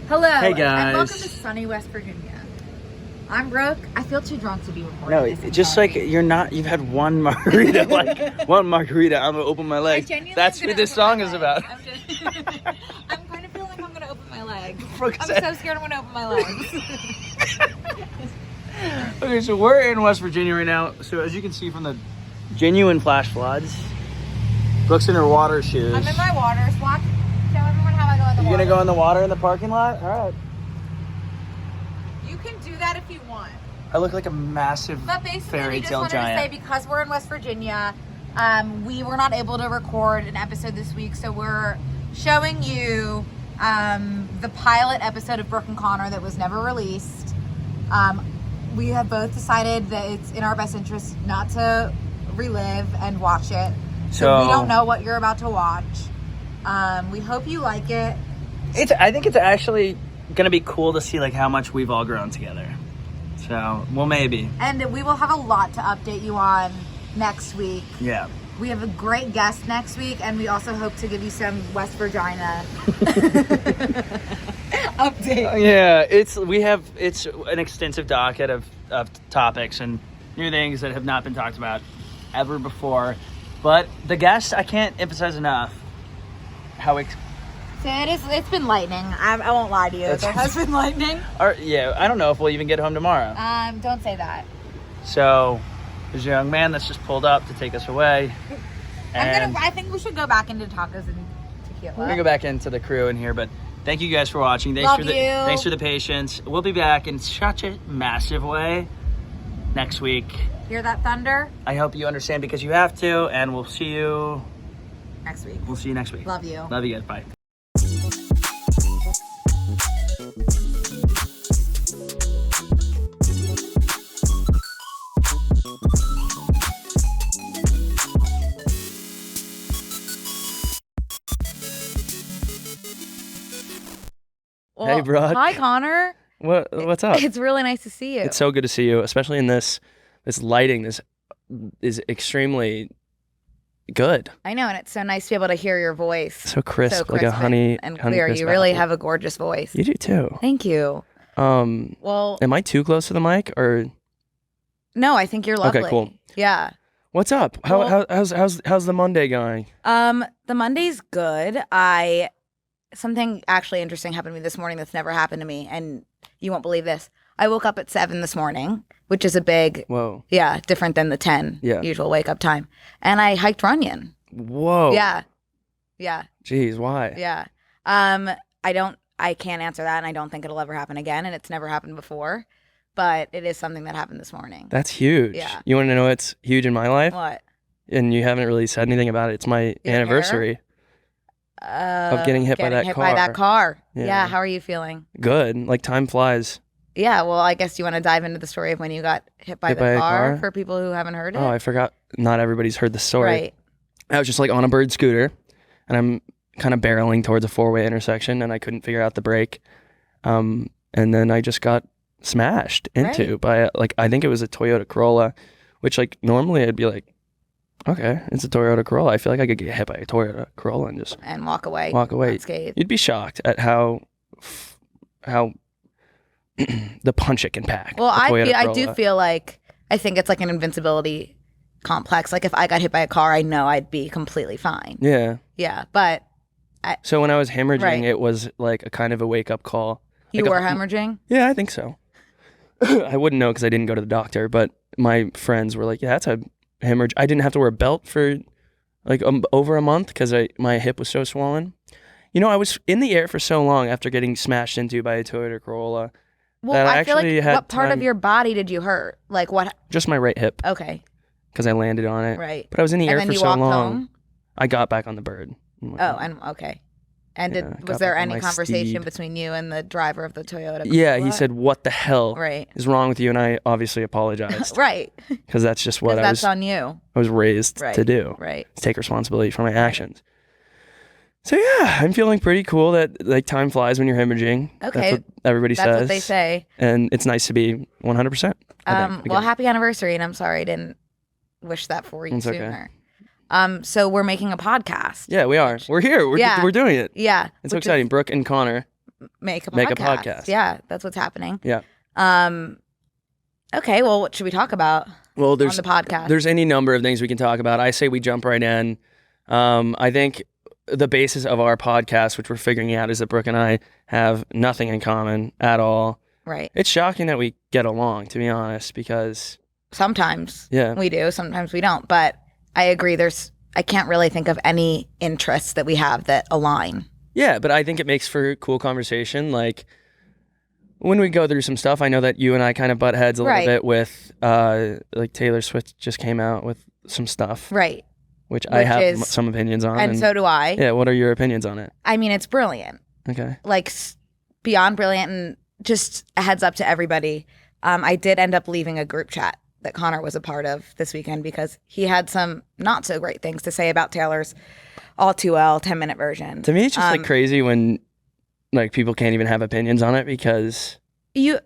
Hello. Hey guys. And welcome to sunny West Virginia. I'm Brooke. I feel too drunk to be recording No, this. just like you're not. You've had one margarita, like one margarita. I'm gonna open my leg. That's what this song is about. I'm kind of feeling like I'm gonna open my leg. Brooke I'm said- so scared I'm gonna open my legs. Okay, so we're in West Virginia right now. So as you can see from the genuine flash floods, Brooke's in her water shoes. I'm in my water swap. Show everyone how I go in the water. You gonna go in the water in the parking lot? All right. You can do that if you want. I look like a massive But basically, fairy we just tale wanted giant. to say, because we're in West Virginia, we were not able to record an episode this week, so we're showing you the pilot episode of Brooke and Connor that was never released. We have both decided that it's in our best interest not to relive and watch it. So we don't know what you're about to watch. We hope you like it. I think it's actually gonna be cool to see like how much we've all grown together. So, well, maybe. And we will have a lot to update you on next week. Yeah. We have a great guest next week, and we also hope to give you some West Virginia update. Yeah, it's an extensive docket of topics and new things that have not been talked about ever before. But the guest, I can't emphasize enough how So it's been lightning. I won't lie to you. There has been lightning. yeah, I don't know if we'll even get home tomorrow. Don't say that. So there's a young man that's just pulled up to take us away. I think we should go back into tacos and tequila. We're gonna go back into the crew in here, but thank you guys for watching. Thanks for the patience. We'll be back in such a massive way next week. Hear that thunder? I hope you understand because you have to, and we'll see you Next week. We'll see you next week. Love you. Love you guys. Bye. Well, hey, Brooke. Hi, Connor. What's up? It's really nice to see you. It's so good to see you, especially in this lighting. This is extremely good. I know, and it's so nice to be able to hear your voice. So crisp, like a honey and honey clear. crisp You really apple. have a gorgeous voice. You do too. Thank you. Well, am I too close to the mic or? No, I think you're lovely. Okay, cool. Yeah. What's up? How's the Monday going? The Monday's good. Something actually interesting happened to me this morning that's never happened to me, and you won't believe this. I wook up at 7 this morning, which is a big, different than the 10 usual wake up time. And I hiked Runyon. Whoa. Yeah. Jeez, why? Yeah. I can't answer that, and I don't think it'll ever happen again, and it's never happened before. But it is something that happened this morning. That's huge. Yeah. You want to know what's huge in my life? What? And you haven't really said anything about it. It's my anniversary of getting hit by that car. Yeah. How are you feeling? Good. Like time flies. Yeah. Well, I guess you want to dive into the story of when you got hit by the car for people who haven't heard it. Oh, I forgot. Not everybody's heard the story. Right. I was just like on a bird scooter, and I'm kind of barreling towards a four-way intersection, and I couldn't figure out the brake. And then I just got smashed into by I think it was a Toyota Corolla, which like normally I'd be like, okay, it's a Toyota Corolla. I feel like I could get hit by a Toyota Corolla and just walk away. Unscathed. You'd be shocked at how the punch it can pack. Well, I do feel like I think it's like an invincibility complex. Like if I got hit by a car, I know I'd be completely fine. Yeah. Yeah, but so when I was hemorrhaging, it was like a kind of a wake up call. You were hemorrhaging? Yeah, I think so. I wouldn't know because I didn't go to the doctor, but my friends were like, yeah, that's a hemorrhage. I didn't have to wear a belt for like over a month because my hip was so swollen. You know, I was in the air for so long after getting smashed into by a Toyota Corolla. Well, I feel like what part of your body did you hurt? Like what? Just my right hip. Okay. Because I landed on it. Right. But I was in the air for so long. Home? I got back on the bird. And okay. And was there any conversation between you and the driver of the Toyota? Yeah, he said, "What the hell is wrong with you?" And I obviously apologized. Right. Because that's just what that's on you. I was raised to do. Right. To take responsibility for my actions. So yeah, I'm feeling pretty cool that like time flies when you're hemorrhaging. Okay. That's what everybody says. That's what they say. And it's nice to be 100%. Well, happy anniversary, and I'm sorry I didn't wish that for you sooner. So we're making a podcast. Yeah, we are. We're here. We're doing it. Yeah. It's so exciting. Brooke and Connor. make a Make a podcast. Yeah, that's what's happening. Yeah. Okay, well, what should we talk about Well, on the podcast? There's any number of things we can talk about. I say we jump right in. I think the basis of our podcast, which we're figuring out, is that Brooke and I have nothing in common at all. Right. It's shocking that we get along, to be honest, because sometimes yeah, we do, sometimes we don't. But I agree. I can't really think of any interests that we have that align. Yeah, but I think it makes for cool conversation. Like when we go through some stuff, I know that you and I kind of butt heads a little bit with, like Taylor Swift just came out with some stuff, right? Which I have some opinions on, and so do I. Yeah, what are your opinions on it? I mean, it's brilliant. Okay, like beyond brilliant, and just a heads up to everybody. I did end up leaving a group chat that Connor was a part of this weekend because he had some not so great things to say about Taylor's All Too Well 10-minute version. To me, it's just like crazy when like people can't even have opinions on it because you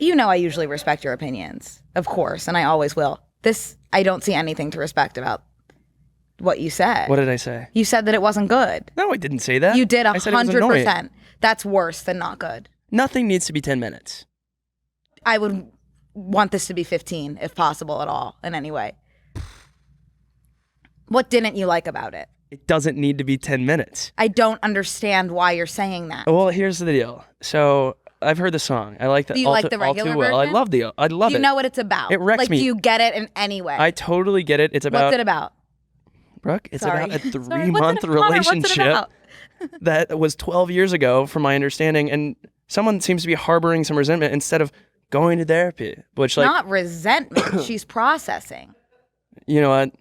know I usually respect your opinions, of course, and I always will. This, I don't see anything to respect about what you said. What did I say? You said that it wasn't good. No, I didn't say that. You did 100%. Annoying. That's worse than not good. Nothing needs to be 10 minutes. I would want this to be 15 if possible at all in any way. What didn't you like about it? It doesn't need to be 10 minutes. I don't understand why you're saying that. Well, here's the deal. So I've heard the song. I like the Do you like the regular All Too Well. I version? love it. Do you know what it's about? It wrecks me. Do you get it in any way? I totally get it. It's about What's it about? Brooke, it's Sorry. about a Sorry, 3-month relationship it that was 12 years ago, from my understanding, and someone seems to be harboring some resentment instead of going to therapy, which like not resentment. She's processing. You know what?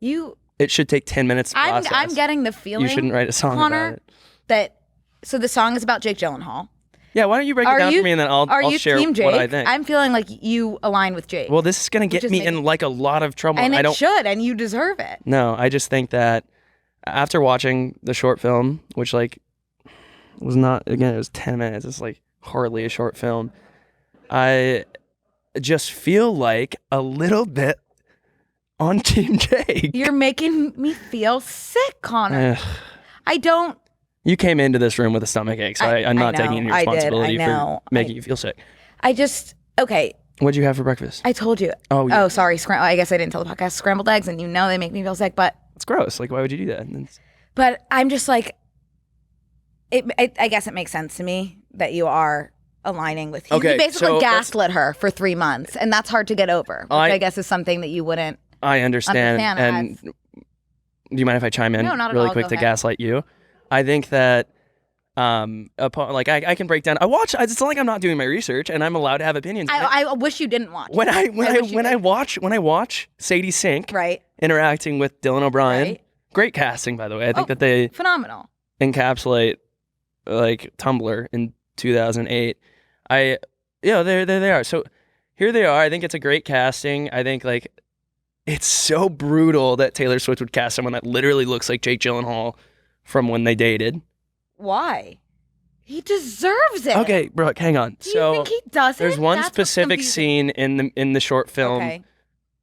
You. It should take 10 minutes to process. I'm getting the feeling. You shouldn't write a song Connor, about it. So the song is about Jake Gyllenhaal. Yeah, why don't you break it down for me and then I'll share Team Jake? what I think. I'm feeling like you align with Jake. Well, this is going to get me in like a lot of trouble. And it should, and you deserve it. No, I just think that after watching the short film, which like was not, again, it was 10 minutes. It's like hardly a short film. I just feel like a little bit on Team Jake. You're making me feel sick, Connor. I don't. You came into this room with a stomach ache, so I'm not taking any responsibility for making you feel sick. Okay. What'd you have for breakfast? I told you. Oh, sorry. I guess I didn't tell the podcast. Scrambled eggs, and you know they make me feel sick, but. It's gross. Like, why would you do that? But I'm just like, I guess it makes sense to me that you are aligning with. Okay, you basically gaslit her for 3 months, and that's hard to get over, which I guess is something that you wouldn't. I understand. And do you mind if I chime in really quick to gaslight you? I think that, I can break down. It's not like I'm not doing my research, and I'm allowed to have opinions. I wish you didn't watch. When I watch Sadie Sink interacting with Dylan O'Brien, great casting, by the way. I think that they phenomenal encapsulate like Tumblr in 2008. There they are. So here they are. I think it's a great casting. I think like it's so brutal that Taylor Swift would cast someone that literally looks like Jake Gyllenhaal from when they dated. Why? He deserves it. Okay, Brooke, hang on. Do you think he doesn't? There's one specific scene in the short film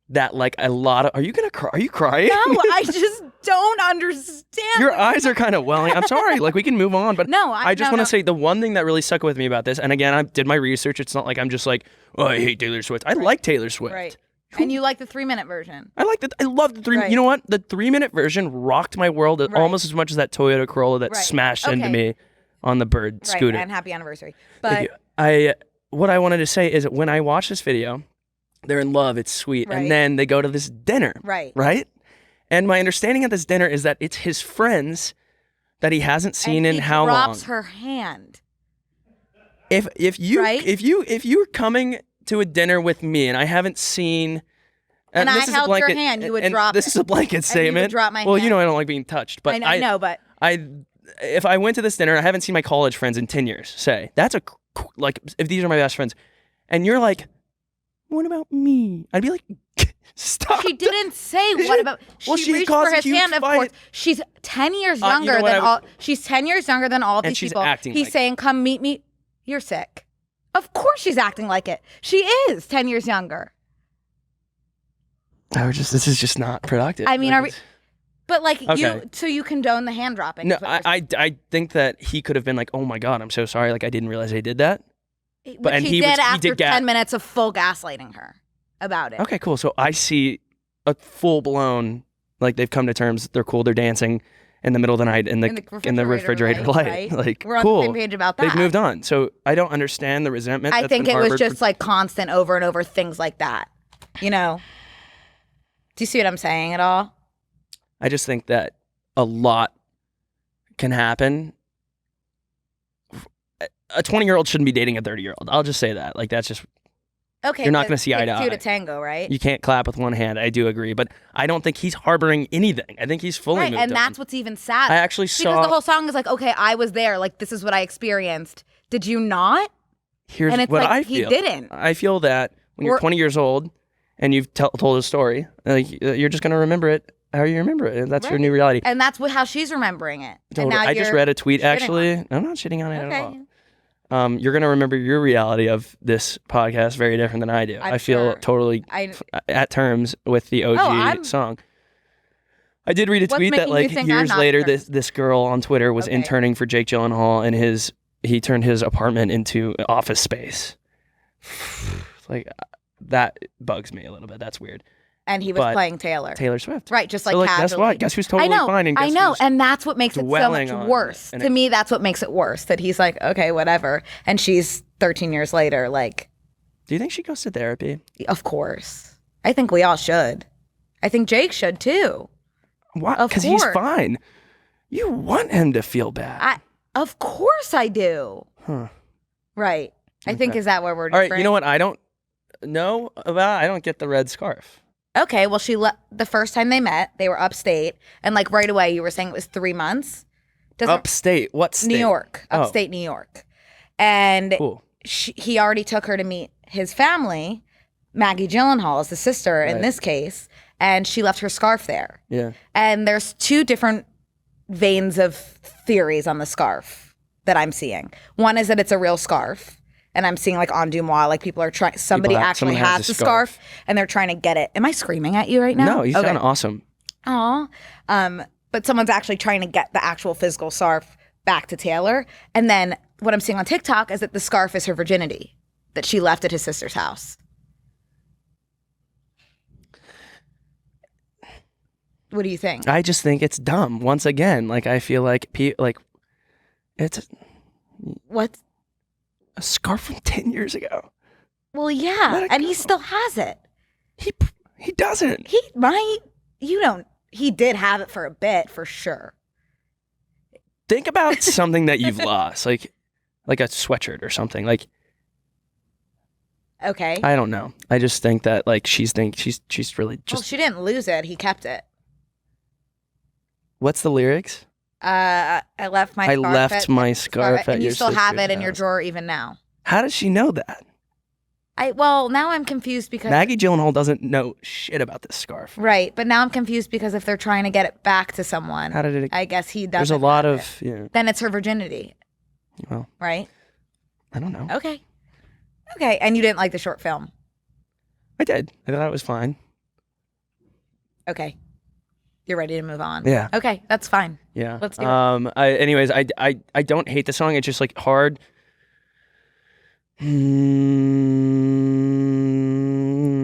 that like a lot of. Are you gonna cry? Are you crying? No, I just don't understand. Your eyes are kind of welling. I'm sorry. Like we can move on, but no, I just want to say the one thing that really stuck with me about this. And again, I did my research. It's not like I'm just like, oh, I hate Taylor Swift. I like Taylor Swift. Right. And you like the 3-minute version. I love the 3 minute. You know what? The 3-minute version rocked my world almost as much as that Toyota Corolla that smashed into me on the Bird scooter. And happy anniversary. But what I wanted to say is that when I watch this video, they're in love, it's sweet, and then they go to this dinner. Right? And my understanding of this dinner is that it's his friends that he hasn't seen in how long. He drops her hand. If you're coming to a dinner with me and I haven't seen, and I held your hand, you would drop it. This is a blanket statement. You would drop my hand. Well, you know I don't like being touched, but I know, but if I went to this dinner and I haven't seen my college friends in 10 years, say that's if these are my best friends, and you're like, what about me? I'd be like, stop. She didn't say what about. She reached for his hand. Of course, she's 10 years younger than all. She's 10 years younger than all these people. He's saying, "Come meet me." You're sick. Of course, she's acting like it. She is 10 years younger. This is just not productive. I mean, But like Okay. you condone the hand dropping. No, is what you're I think that he could have been like, oh my God, I'm so sorry. Like, I didn't realize I did that. saying. but- Which and he he did was- he after did 10 minutes of full gaslighting her about it. Okay, cool. So I see a full blown, like they've come to terms. They're cool. They're dancing in the middle of the night in the refrigerator light. right? Like, We're on cool. the same page about that. They've moved on. So I don't understand the resentment. I that's think been it was harbored just like constant over and over things like that. You know? Do you see what I'm saying at all? I just think that a lot can happen. A 20-year-old shouldn't be dating a 30-year-old. I'll just say that. Like, that's just, Okay. You're not gonna see eye to It's two eye. to tango, right? you can't clap with one hand. I do agree. But I don't think he's harboring anything. I think he's fully Right, moved and on. that's what's even sad. I actually because saw. the whole song is like, okay, I was there. Like, this is what I experienced. Did you not? Here's and it's what like, I he feel. didn't. I feel that when you're Or- 20 years old and you've told a story, like, you're just going to remember it how you remember it. And that's your Right. new reality. And that's how she's remembering it. And Totally. now I just you're read a tweet, shitting on actually. it. I'm not shitting on it at Okay. all. You're going to remember your reality of this podcast very different than I do. I'm I feel sure. totally at terms with the OG I'm- song. I did read a What's tweet that making you like think I'm years not later, terms? this girl on Twitter was Okay. interning for Jake Gyllenhaal, and he turned his apartment into office space. Like, that bugs me a little bit. That's weird. And he was But playing Taylor. Taylor Swift. Right, just like So, like, guess casually. what? Guess who's totally I know, fine, and I guess know, who's and that's what makes it so dwelling much on worse. it. And To me, that's what makes it worse. That he's like, okay, whatever, and she's 13 years later. Like, Do you think she goes to therapy? of course, I think we all should. I think Jake should too. Why? Of Because he's course. fine. You want him to feel bad. Of course, I do. Huh. Right. I think Okay. is that where we're All right, different? you know what I don't know about? I don't get the red scarf. Okay, well, the first time they met, they were upstate, and like right away, you were saying it was 3 months. Upstate? What state? New York, Oh. upstate New York, and Cool. he already took her to meet his family. Maggie Gyllenhaal is the sister in Right. this case, and she left her scarf there. Yeah. And there's two different veins of theories on the scarf that I'm seeing. One is that it's a real scarf. And I'm seeing like on Dumois, like people are trying, somebody actually someone has has a the scarf and they're trying to get it. Am I screaming at you right now? No, you sound awesome. Aw. But someone's actually trying to get the actual physical scarf back to Taylor. And then what I'm seeing on TikTok is that the scarf is her virginity that she left at his sister's house. What do you think? I just think it's dumb. Once again, like I feel like it's What? a scarf from 10 years ago. Well, yeah. Let it And go. he still has it. He doesn't. He might. You don't. He did have it for a bit, for sure. Think about something that you've lost, like a sweatshirt or something. Like, Okay. I don't know. I just think that like she's really Well, just. she didn't lose it. He kept it. What's the lyrics? I left my I scarf left at- my scarf at and you your still have sister's it in your house. drawer even now. How does she know that? Well, now I'm confused because Maggie Gyllenhaal doesn't know shit about this scarf. right, but now I'm confused because if they're trying to get it back to someone, How did it? I guess he doesn't. There's a lot have of it. Then it's her virginity, well, right? I don't know. Okay, and you didn't like the short film. I did. I thought it was fine. Okay, you're ready to move on. Yeah. Okay, that's fine. Yeah. Let's do it. Anyways, I don't hate the song. It's just like hard.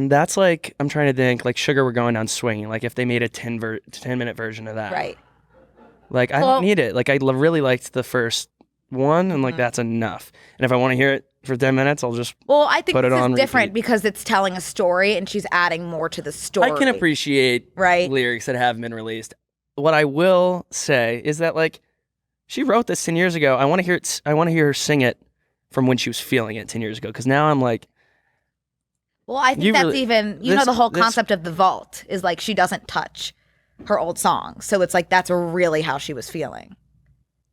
That's like I'm trying to think like Sugar We're Going Down Swinging. Like if they made a 10-minute version of that. Right. Like I Well- don't need it. Like I really liked the first one, and like that's enough. And if I want to hear it for 10 minutes, I'll just. Well, I think Put it this on is different repeat. because it's telling a story and she's adding more to the story. I can appreciate Right. lyrics that haven't been released. What I will say is that like she wrote this 10 years ago. I want to hear it. I want to hear her sing it from when she was feeling it 10 years ago. Because now I'm like, Well, I think You that's really- even, you know, this- the whole this- concept of the vault is like she doesn't touch her old songs. So it's like that's really how she was feeling.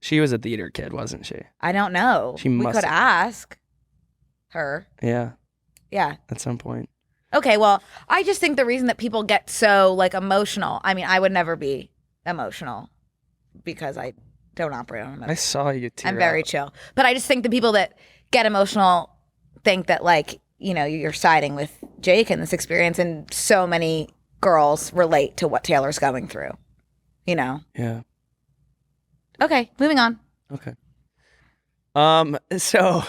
she was a theater kid, wasn't she? I don't know. She we must could have. ask her. Yeah, Yeah. at some point. Okay, well, I just think the reason that people get so like emotional, I mean, I would never be emotional because I don't operate on I emotion. saw you tear I'm very up. chill. But I just think the people that get emotional think that like, you know, you're siding with Jake in this experience, and so many girls relate to what Taylor's going through. you know. Yeah. Okay, moving on. Okay. So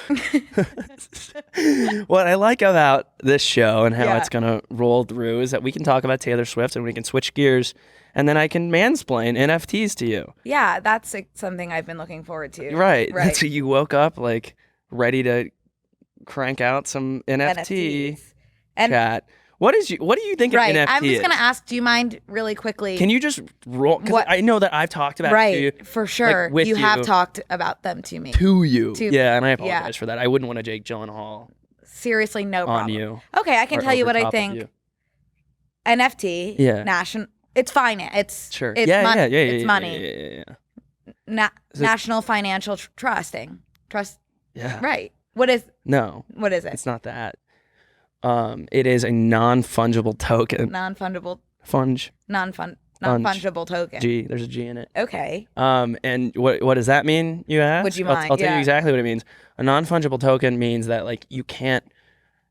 what I like about this show and how it's gonna roll through is that we can talk about Taylor Swift and we can switch gears, and then I can mansplain NFTs to you. Yeah, that's something I've been looking forward to. Right. That's you woke up like ready to crank out some NFT and chat. What do you think an NFT I'm just is? gonna ask, do you mind really quickly? Can you just roll? Because I know that I've talked about it to you, for sure. like, with you have talked about them to me. To you. Yeah, and I apologize for that. I wouldn't want to Jake Gyllenhaal Seriously, no problem. on you. Okay, I can tell you what I think. NFT, national. It's finance. It's sure. It's money. It's money. Yeah. National financial trusting. Trust. Yeah. Right. What is? No. What is it? It's not that. It is a non-fungible token. Non-fungible. Non-fungible token. G. There's a G in it. Okay. And what does that mean? You ask. Would you mind? I'll tell you exactly what it means. A non-fungible token means that like you can't.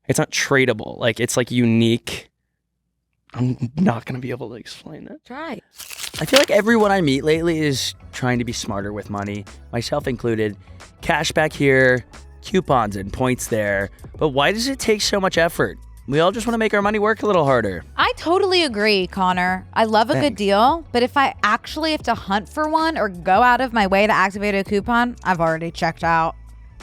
It's not tradable. Like it's like unique. I'm not gonna be able to explain that. Try. I feel like everyone I meet lately is trying to be smarter with money, myself included. Cash back here, coupons and points there. But why does it take so much effort? We all just want to make our money work a little harder. I totally agree, Connor. I love a good deal, but if I actually have to hunt for one or go out of my way to activate a coupon, I've already checked out.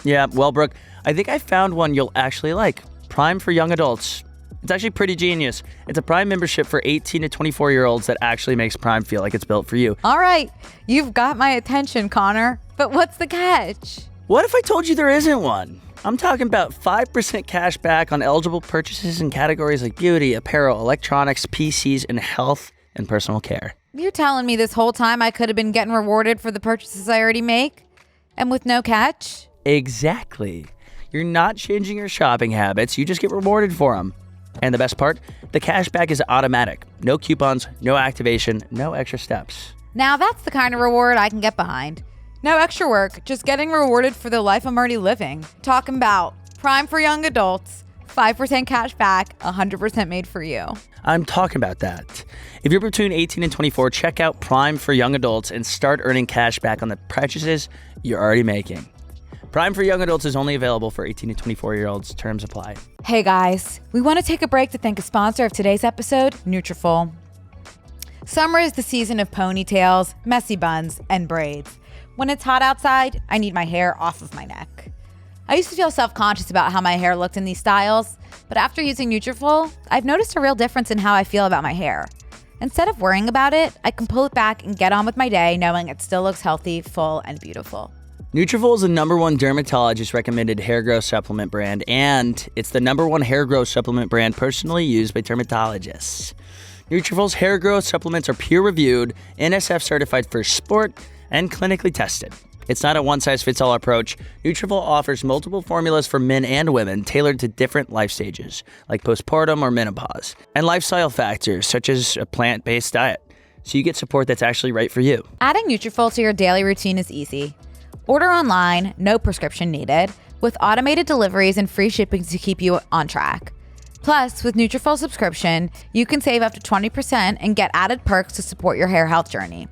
Yeah, well, Brooke, I think I found one you'll actually like. Prime for young adults. It's actually pretty genius. It's a Prime membership for 18 to 24-year-olds that actually makes Prime feel like it's built for you. All right, you've got my attention, Connor. But what's the catch? What if I told you there isn't one? I'm talking about 5% cash back on eligible purchases in categories like beauty, apparel, electronics, PCs, and health and personal care. You're telling me this whole time I could have been getting rewarded for the purchases I already make? And with no catch? Exactly. You're not changing your shopping habits, you just get rewarded for them. And the best part, the cash back is automatic. No coupons, no activation, no extra steps. Now that's the kind of reward I can get behind. No extra work, just getting rewarded for the life I'm already living. Talking about Prime for young adults, 5% cash back, 100% made for you. I'm talking about that. If you're between 18 and 24, check out Prime for young adults and start earning cash back on the purchases you're already making. Prime for young adults is only available for 18 to 24-year-olds. Terms apply. Hey guys, we want to take a break to thank a sponsor of today's episode, Nutrafol. Summer is the season of ponytails, messy buns, and braids. When it's hot outside, I need my hair off of my neck. I used to feel self-conscious about how my hair looked in these styles, but after using Nutrafol, I've noticed a real difference in how I feel about my hair. Instead of worrying about it, I can pull it back and get on with my day knowing it still looks healthy, full, and beautiful. Nutrafol is the #1 dermatologist recommended hair growth supplement brand, and it's the #1 hair growth supplement brand personally used by dermatologists. Nutrafol's hair growth supplements are peer-reviewed, NSF certified for sport, and clinically tested. It's not a one-size-fits-all approach. Nutrafol offers multiple formulas for men and women tailored to different life stages, like postpartum or menopause, and lifestyle factors such as a plant-based diet, so you get support that's actually right for you. Adding Nutrafol to your daily routine is easy. Order online, no prescription needed, with automated deliveries and free shipping to keep you on track. Plus, with Nutrafol subscription, you can save up to 20% and get added perks to support your hair health journey.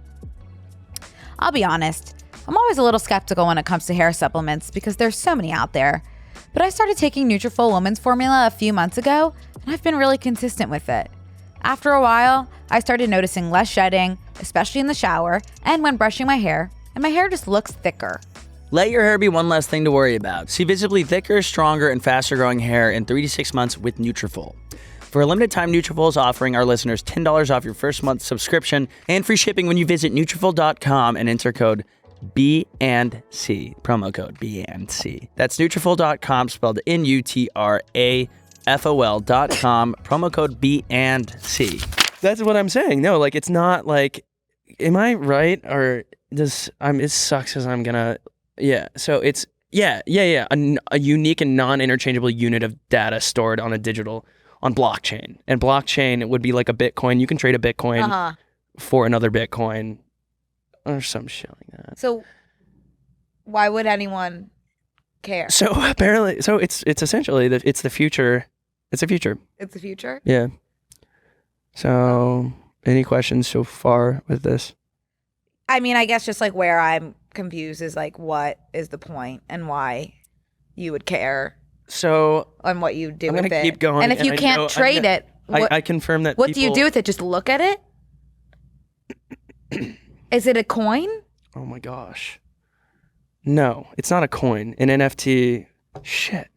I'll be honest, I'm always a little skeptical when it comes to hair supplements because there's so many out there. But I started taking Nutrafol Women's Formula a few months ago, and I've been really consistent with it. After a while, I started noticing less shedding, especially in the shower and when brushing my hair, and my hair just looks thicker. Let your hair be one less thing to worry about. See visibly thicker, stronger, and faster growing hair in 3 to 6 months with Nutrafol. For a limited time, Nutrafol is offering our listeners $10 off your first month subscription and free shipping when you visit Nutrafol.com and enter code BNC, promo code BNC. That's Nutrafol.com, spelled Nutrafol.com, promo code BNC. That's what I'm saying. No, like it's not like, am I right? Or does it sucks as I'm gonna, yeah. So it's, a unique and non-interchangeable unit of data stored on on blockchain. And blockchain would be like a Bitcoin. You can trade a Bitcoin for another Bitcoin or some shit like that. So why would anyone care? So apparently, it's essentially it's the future. It's the future. It's the future? Yeah. So any questions so far with this? I mean, I guess just like where I'm confused is like what is the point and why you would care So on what you do I'm with gonna it. keep going, And if you and I can't know- trade it, I confirm that. what do you people- do with it? Just look at it? Is it a coin? Oh my gosh. No, it's not a coin. An NFT. Shit.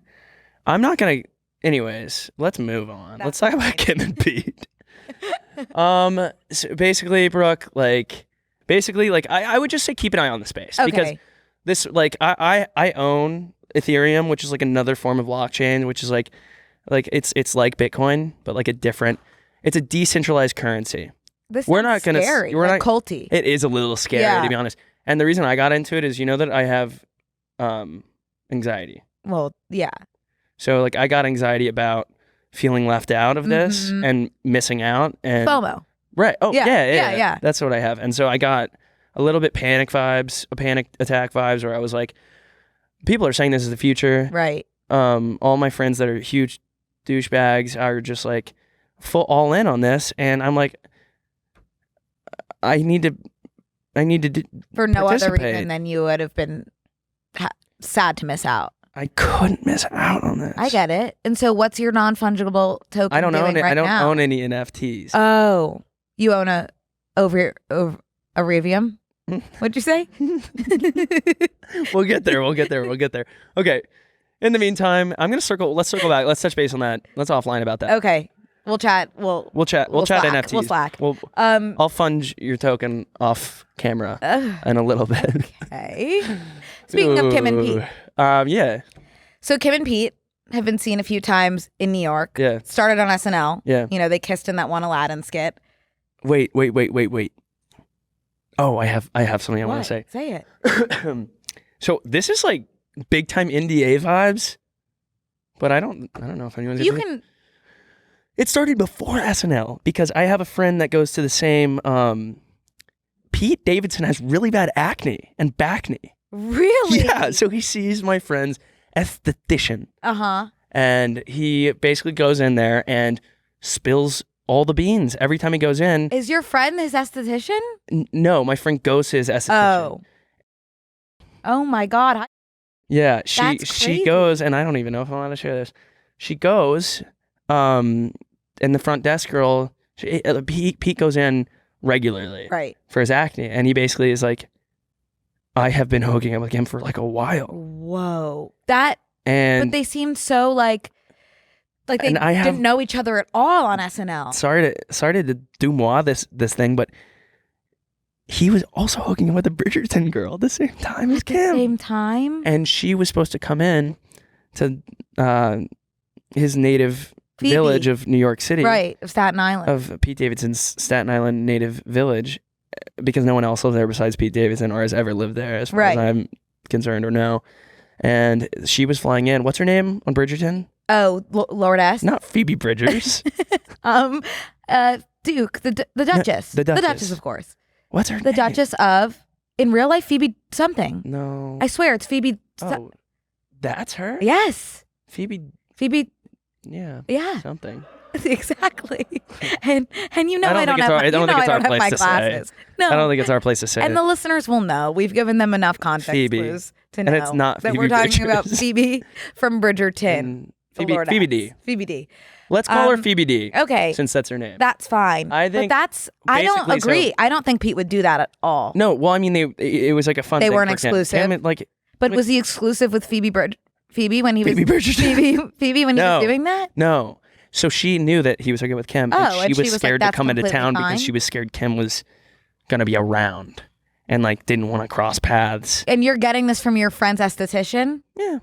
I'm not gonna. Anyways, let's move on. Let's talk about Kim and Pete. So basically, Brooke, I would just say keep an eye on the space because Okay. this, I own Ethereum, which is like another form of blockchain, which is like it's like Bitcoin, but like it's a decentralized currency. This We're sounds not gonna. scary, We're like not culty. It is a little scary Yeah. to be honest. And the reason I got into it is, that I have anxiety. Well, yeah. So like I got anxiety about feeling left out of this Mhm. and missing out and FOMO. right. Oh Yeah, yeah. That's what I have. And so I got a little bit panic attack vibes where I was like, people are saying this is the future. Right. All my friends that are huge douchebags are just like full all in on this, and I'm like, I need to For no other participate. reason than you would have been sad to miss out. I couldn't miss out on this. I get it. And so what's your non-fungible token I don't doing own it. right I don't now? own any NFTs. Oh, you own a Arivium? What'd you say? We'll get there. Okay. In the meantime, let's circle back. Let's touch base on that. Let's offline about that. Okay. We'll chat. We'll chat slack. NFTs. We'll slack. I'll fund your token off camera in a little bit. Okay. Speaking of Kim and Pete. Yeah. So Kim and Pete have been seen a few times in New York. Yeah. Started on SNL. Yeah. They kissed in that one Aladdin skit. Wait. Oh, I have something I want What? to say. Say it. So this is like big time NDA vibes, but I don't know if anyone's. You can. It started before SNL because I have a friend that goes to the same. Pete Davidson has really bad acne and back knee. Really? Yeah, so he sees my friend's esthetician, Uh-huh. and he basically goes in there and spills all the beans every time he goes in. Is your friend his esthetician? No, my friend goes to his esthetician. Oh my God. Yeah, That's she crazy. goes, and I don't even know if I want to share this. She goes, and the front desk girl, Pete goes in regularly Right. for his acne, and he basically is like, I have been hooking up with him for like a while, Whoa. and But they seemed so like they And I have- didn't know each other at all on SNL. sorry to do moi this thing, but he was also hooking up with the Bridgerton girl at the same time as At the Kim. same time? And she was supposed to come in to his native Phoebe. village of New York City, Right. Of Staten Island. of Pete Davidson's Staten Island native village, because no one else lives there besides Pete Davidson or has ever lived there, as far as Right. I'm concerned or know. And she was flying in. What's her name on Bridgerton? Oh, Lord S. Not Phoebe Bridgers. Duke, the Duchess. the The Duchess. Duchess, of course. What's her The name? Duchess of, in real life, Phoebe something. No. I swear it's Phoebe. Oh, that's her? Yes. Phoebe. Phoebe. Yeah. Yeah. Something. Exactly. And you know I don't think it's have our- my, I don't you think know it's I our don't have place my to say. glasses. No. I don't think it's our place to say. And the listeners will know. We've given them enough context Phoebe. clues to And know it's not that Phoebe we're talking about Bridgers. Phoebe from Bridgerton. And the Phoebe, Lord Phoebe S. D. Phoebe D. Let's call her Phoebe D. Okay. Since that's her name. That's fine. I think I don't basically so- agree. I don't think Pete would do that at all. No, well, I mean, it was like a fun They thing weren't for Kim. exclusive. Kim, like, But was he exclusive with Phoebe when he was Phoebe Bridgerton. Phoebe when he No. was doing that? No. So she knew that he was hooking with Kim, Oh, and and she she was was like, scared to "That's come into completely town fine." because she was scared Kim was going to be around and like didn't want to cross paths. And you're getting this from your friend's esthetician? Yeah.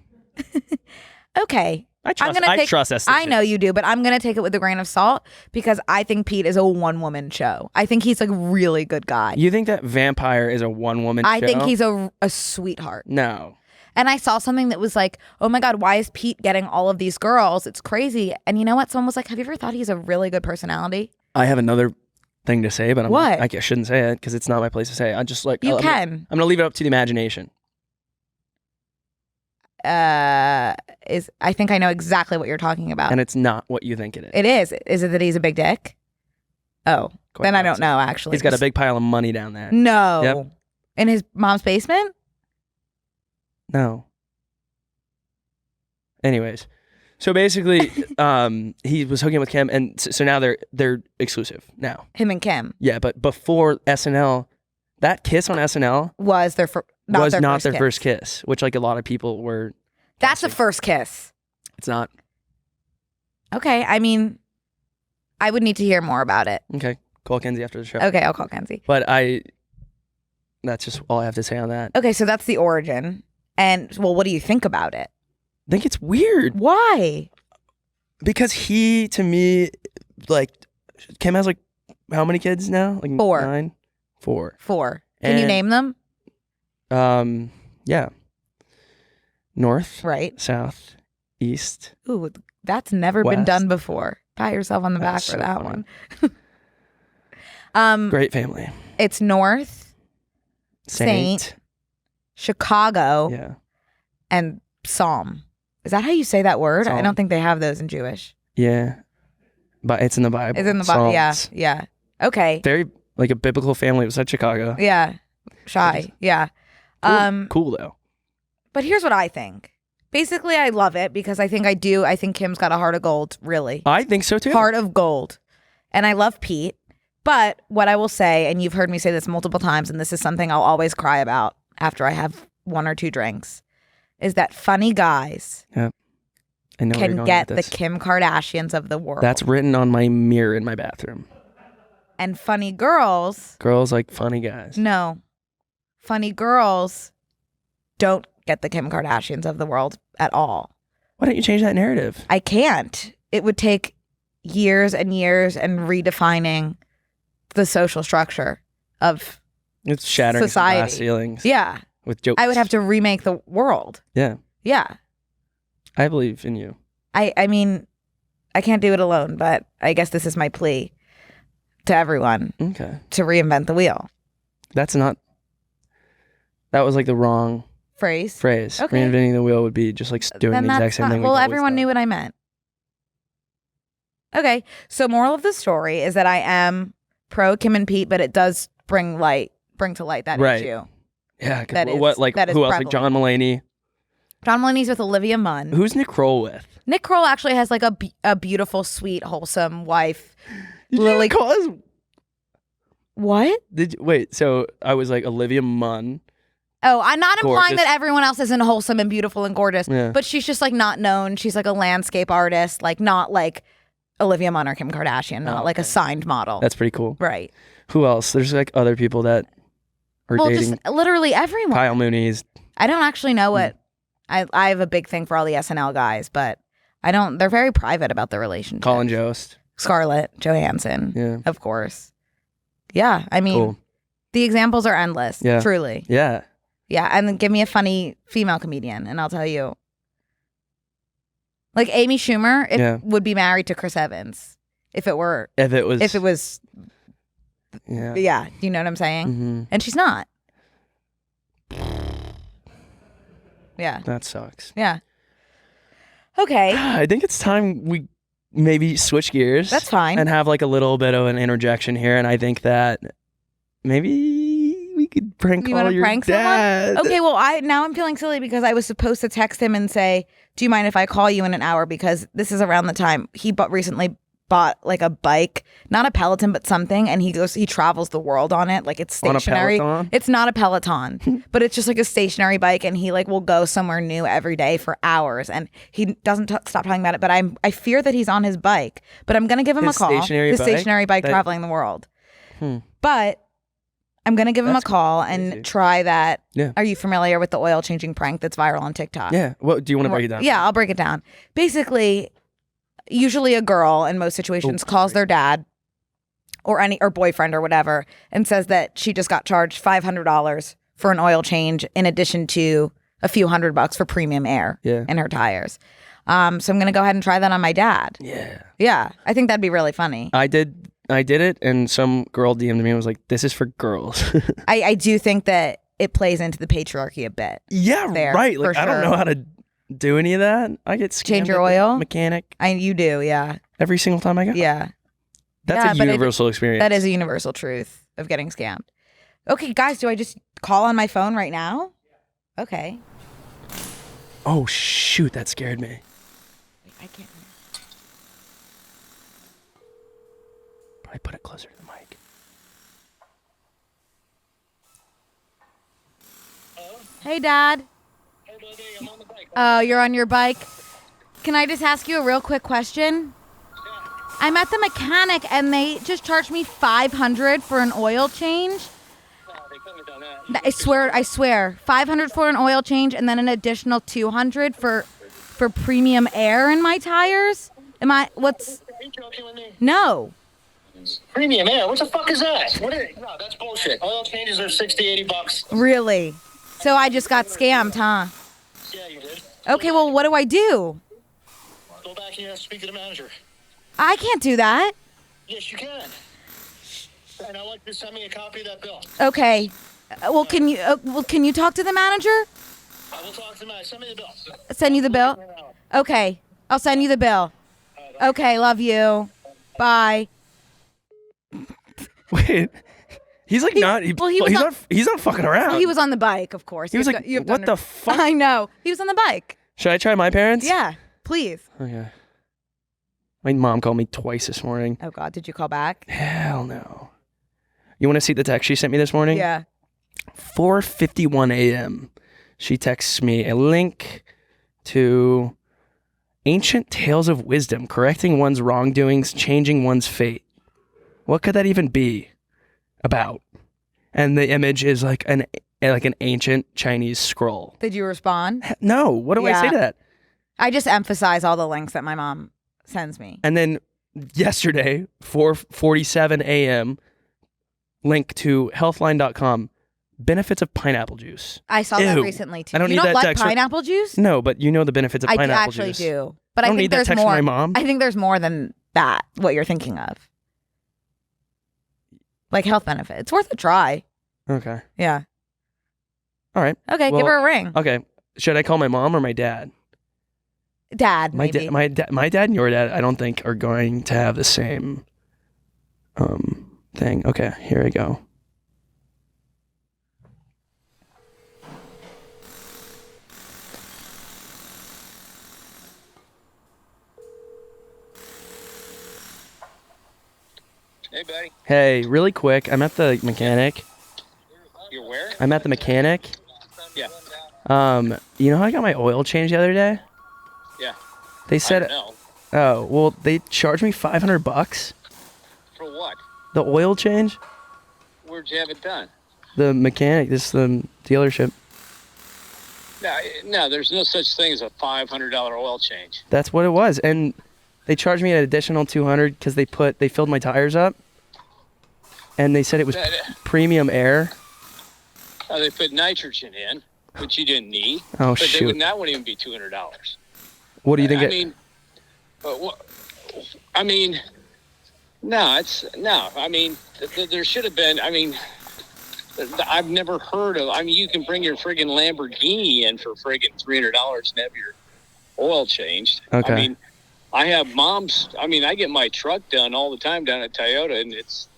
Okay. I trust estheticians. I know you do, but I'm gonna take it with a grain of salt because I think Pete is a one-woman show. I think he's a really good guy. You think that Vampire is a one-woman show? I think he's a sweetheart. No. And I saw something that was like, oh my God, why is Pete getting all of these girls? It's crazy. And you know what? Someone was like, have you ever thought he's a really good personality? I have another thing to say, but What? I shouldn't say it because it's not my place to say. I just like You I'm can. gonna leave it up to the imagination. I think I know exactly what you're talking about. And it's not what you think it is. It is. Is it that he's a big dick? Oh, Quite then I the don't opposite. know, actually. He's got a big pile of money down there. No. Yep. In his mom's basement? No. Anyways, so basically, he was hooking with Kim, and so now they're exclusive now. Him and Kim Yeah, but before SNL, that kiss on SNL was not their first kiss, which like a lot of people were. That's the first kiss. It's not. Okay, I mean, I would need to hear more about it. Okay, call Kenzie after the show. Okay, I'll call Kenzie. But that's just all I have to say on that. Okay, so that's the origin. And, well, what do you think about it? I think it's weird. Why? Because he, to me, like, Kim has like, how many kids now? Like 4. 9? 4. 4. Can you name them? Yeah. North. Right. South. East. Ooh, that's never been West. done before. Pat yourself on the back That's for so that funny. one. Great family. It's North, Saint, Chicago, Yeah. and Psalm. Is that how you say that word? Psalm. I don't think they have those in Jewish. Yeah. But it's in the Bible. It's in the Bible. Yeah. Psalms. Yeah. Okay. Very like a biblical family beside Chicago. Yeah. Shy. Yeah. Cool though. But here's what I think. Basically, I love it because I think Kim's got a heart of gold, really. I think so too. Heart of gold. And I love Pete. But what I will say, and you've heard me say this multiple times, and this is something I'll always cry about after I have 1 or 2 drinks, is that funny guys I know where you're can going get with the this. Kim Kardashians of the world. That's written on my mirror in my bathroom. And funny girls, Girls like funny guys. no. Funny girls don't get the Kim Kardashians of the world at all. Why don't you change that narrative? I can't. It would take years and years and redefining the social structure of It's shattering some society. glass ceilings. Yeah. With jokes. I would have to remake the world. Yeah. Yeah. I believe in you. I mean, I can't do it alone, but I guess this is my plea to everyone Okay. to reinvent the wheel. That was like the wrong Phrase. phrase. Okay. Reinventing the wheel would be just like doing Then the exact that's same not- thing. Well, everyone knew what I meant. Okay. So moral of the story is that I am pro Kim and Pete, but it does bring to light that Right. issue. Yeah. 'Cause That is- what? Like that is who else? Like prevalent. John Mulaney. John Mulaney's with Olivia Munn. Who's Nick Kroll with? Nick Kroll actually has like a beautiful, sweet, wholesome wife. Did Lily- you call us? What? Wait? So I was like Olivia Munn. Oh, I'm not implying Gorgeous. that everyone else isn't wholesome and beautiful and gorgeous, Yeah. but she's just like not known. She's like a landscape artist, like not like Olivia Munn or Kim Kardashian, not Oh, like a okay. signed model. That's pretty cool. right. Who else? There's like other people that are Well, dating. just literally everyone. Kyle Mooney's. I don't actually know what I have a big thing for all the SNL guys, but I don't. They're very private about their relationship. Colin Jost. Scarlett Johansson, Yeah. of course. Yeah, I mean, Cool. the examples are endless. Yeah. Truly. Yeah. Yeah, and then give me a funny female comedian, and I'll tell you. Like Amy Schumer, would be married to Chris Evans if it was. Yeah. Yeah, you know what I'm saying? Mm-hmm. And she's not. Yeah, That sucks. yeah. Okay, I think it's time we maybe switch gears. that's fine. And have like a little bit of an interjection here. And I think that maybe we could prank You call wanna your prank someone? dad. Okay, well, now I'm feeling silly because I was supposed to text him and say, "Do you mind if I call you in an hour?" Because this is around the time he recently bought like a bike, not a Peloton, but something, and he travels the world on it. Like it's On a stationary. Peloton? It's not a Peloton, but it's just like a stationary bike, and he like will go somewhere new every day for hours, and he doesn't stop talking about it. But I fear that he's on his bike, but I'm gonna give him His a call. stationary His bike? stationary bike That- traveling the world. Hmm. But I'm gonna give him a That's call crazy. and try that. Yeah. Are you familiar with the oil changing prank that's viral on TikTok? Yeah. What do you want to break it down? Yeah, I'll break it down. Basically, usually a girl in most situations calls their dad or boyfriend or whatever and says that she just got charged $500 for an oil change in addition to a few $100 for premium air Yeah. in her tires. So I'm gonna go ahead and try that on my dad. Yeah. Yeah, I think that'd be really funny. I did it, and some girl DM'd me and was like, "This is for girls." I do think that it plays into the patriarchy a bit. Yeah, There, right. Like for I don't sure. know how to do any of that. I get scammed Change your at the oil? mechanic You do, yeah, every single time I go. yeah. That's Yeah, a but universal experience. That is a universal truth of getting scammed. Okay, guys, do I just call on my phone right now? Okay. Oh, shoot. That scared me. Wait, I can't. Probably put it closer to the mic. Hey, Dad. Hey, buddy, I'm on the bike. Oh, you're on your bike? Can I just ask you a real quick question? I'm at the mechanic and they just charged me $500 for an oil change. No, they couldn't have done that. I swear. $500 for an oil change and then an additional $200 for premium air in my tires. Are you joking with me? No. Premium air? What the fuck is that? No, that's bullshit. Oil changes are $60, $80. Really? So I just got scammed, huh? Yeah, you did. Okay, well, what do I do? Go back and speak to the manager. I can't do that. Yes, you can. And I'd like you to send me a copy of that bill. Okay. Well, can you talk to the manager? I will talk to him. Send me the bill. Send you the bill? Okay. I'll send you the bill. Okay, love you. Bye. Wait. He's like not. He's not fucking around. He was on the bike, of course. He was like, what the fuck? I know. He was on the bike. Should I try my parents? Yeah, please. Okay. My mom called me twice this morning. Oh, God. Did you call back? Hell no. You want to see the text she sent me this morning? Yeah. 4:51 a.m. She texts me a link to Ancient Tales of Wisdom, correcting one's wrongdoings, changing one's fate. What could that even be about? And the image is like an ancient Chinese scroll. Did you respond? No. What do I say to that? I just emphasize all the links that my mom sends me. And then yesterday, 4:47 a.m., link to healthline.com, benefits of pineapple juice. I saw that recently too. I don't you need don't that like text. pineapple juice? No, but you know the benefits of pineapple juice. I actually do. But I don't think need that there's text more. from my mom. I think there's more than that, what you're thinking of. Like health benefit. It's worth a try. Okay. Yeah. All right. Okay, Well, give her a ring. Okay. Should I call my mom or my dad? Dad, My maybe. my dad and your dad, I don't think are going to have the same thing. Okay, here we go. Hey, buddy. Hey, really quick, I'm at the mechanic. You're where? I'm at the mechanic. Yeah. You know how I got my oil changed the other day? Yeah. They said, I know. oh, well, they charged me $500. For what? The oil change? Where'd you have it done? The mechanic, this is the dealership. No, there's no such thing as a $500 oil change. That's what it was, and they charged me an additional $200 because they filled my tires up, and they said it was premium air. They put nitrogen in, which you didn't need. Oh, but shoot. That wouldn't even be $200. What do you think? There should have been. I've never heard of. You can bring your friggin' Lamborghini in for friggin' $300 and have your oil changed. Okay. I have mom's. I get my truck done all the time down at Toyota, and it's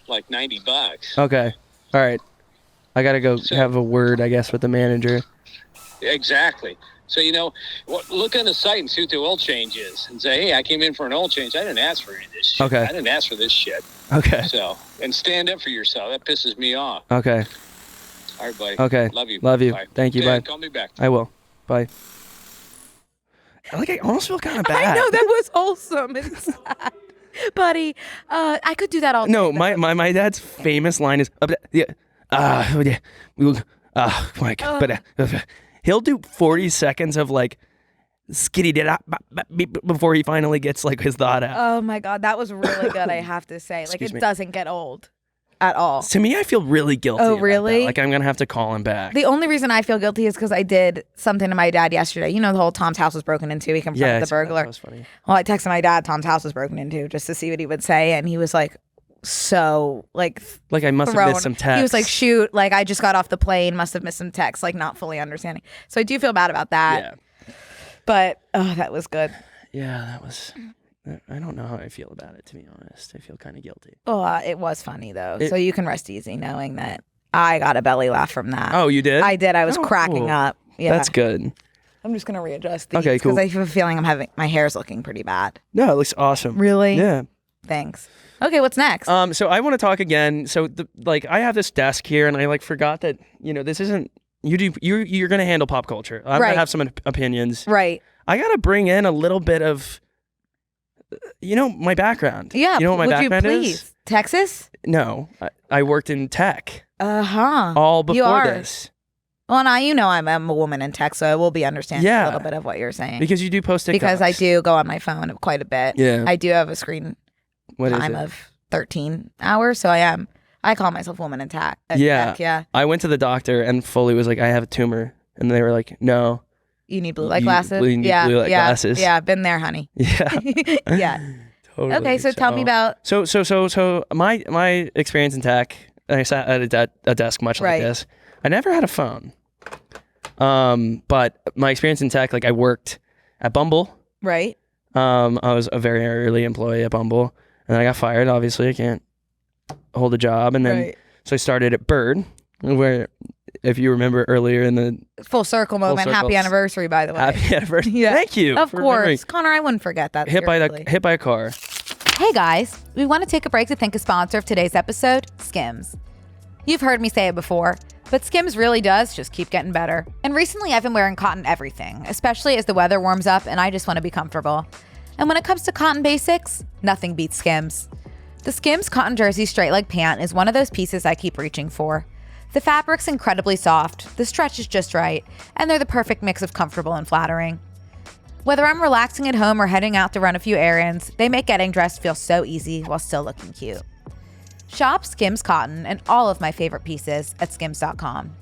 like $90. Okay. All right. I gotta go have a word, I guess, with the manager. Exactly. So, look on the site and see what the oil change is and say, hey, I came in for an oil change. I didn't ask for any of this shit. Okay. I didn't ask for this shit. Okay. So, and stand up for yourself. That pisses me off. Okay. All right, buddy. Okay. Love you. Love you. Bye. Thank you. Dad, Bye. call me back. I will. Bye. I almost feel kind of bad. I know, that was wholesome and sad. Buddy, I could do that all day. No, my dad's famous line is, Mike, he'll do 40 seconds of like, skitty before he finally gets like his thought out. Oh my God, that was really good, I have to say. Like, Excuse me. doesn't get old at all. To me, I feel really guilty. Oh, about really? that. Like I'm gonna have to call him back. The only reason I feel guilty is because I did something to my dad yesterday. You know, the whole Tom's house was broken into. He confronted the burglar. That was funny. Well, I texted my dad, Tom's house was broken into, just to see what he would say. And he was like, so, like I must have missed some text. He was like, shoot, like I just got off the plane, must have missed some text, like not fully understanding. So I do feel bad about that. Yeah. But, oh, that was good. Yeah, that was. I don't know how I feel about it, to be honest. I feel kind of guilty. Oh, it was funny though. So you can rest easy knowing that I got a belly laugh from that. Oh, you did? I did. I was Oh, cracking cool. up. Yeah. That's good. I'm just going to readjust these. Okay, cool. Because I have a feeling my hair's looking pretty bad. No, it looks awesome. Really? Yeah. Thanks. Okay, what's next? So I want to talk again. So I have this desk here, and I forgot that this isn't you're gonna handle pop culture. I'm Right. gonna have some opinions. Right. I gotta bring in a little bit of my background. Yeah. You know what my would background you please? is? Texas? No, I worked in tech Uh-huh. all before You are. this. Well, now I'm a woman in tech, so I will be understanding Yeah. a little bit of what you're saying. Because you do post TikToks. Because I do go on my phone quite a bit. Yeah. I do have a screen What is time it? of 13 hours, so I call myself woman in tech. Yeah. Tech, yeah. I went to the doctor and fully was like, I have a tumor, and they were like, no. You need blue light You glasses? really need yeah. blue light yeah. glasses. Yeah, been there, honey. Yeah. Yeah. Totally. Okay, so tell me about So my experience in tech. I sat at a desk much like Right. this. I never had a phone. But my experience in tech, I worked at Bumble. right. I was a very early employee at Bumble, and then I got fired. Obviously, I can't hold a job, and then Right. so I started at Bird, where, if you remember earlier in the Full circle moment. circle. Happy anniversary, by the way. happy anniversary. Yeah. Thank you. Of for remembering. course. Connor, I wouldn't forget that. Hit seriously. by a car. Hey guys, we want to take a break to thank a sponsor of today's episode, Skims. You've heard me say it before, but Skims really does just keep getting better. And recently I've been wearing cotton everything, especially as the weather warms up and I just want to be comfortable. And when it comes to cotton basics, nothing beats Skims. The Skims cotton jersey straight leg pant is one of those pieces I keep reaching for. The fabric's incredibly soft, the stretch is just right, and they're the perfect mix of comfortable and flattering. Whether I'm relaxing at home or heading out to run a few errands, they make getting dressed feel so easy while still looking cute. Shop Skims Cotton and all of my favorite pieces at skims.com.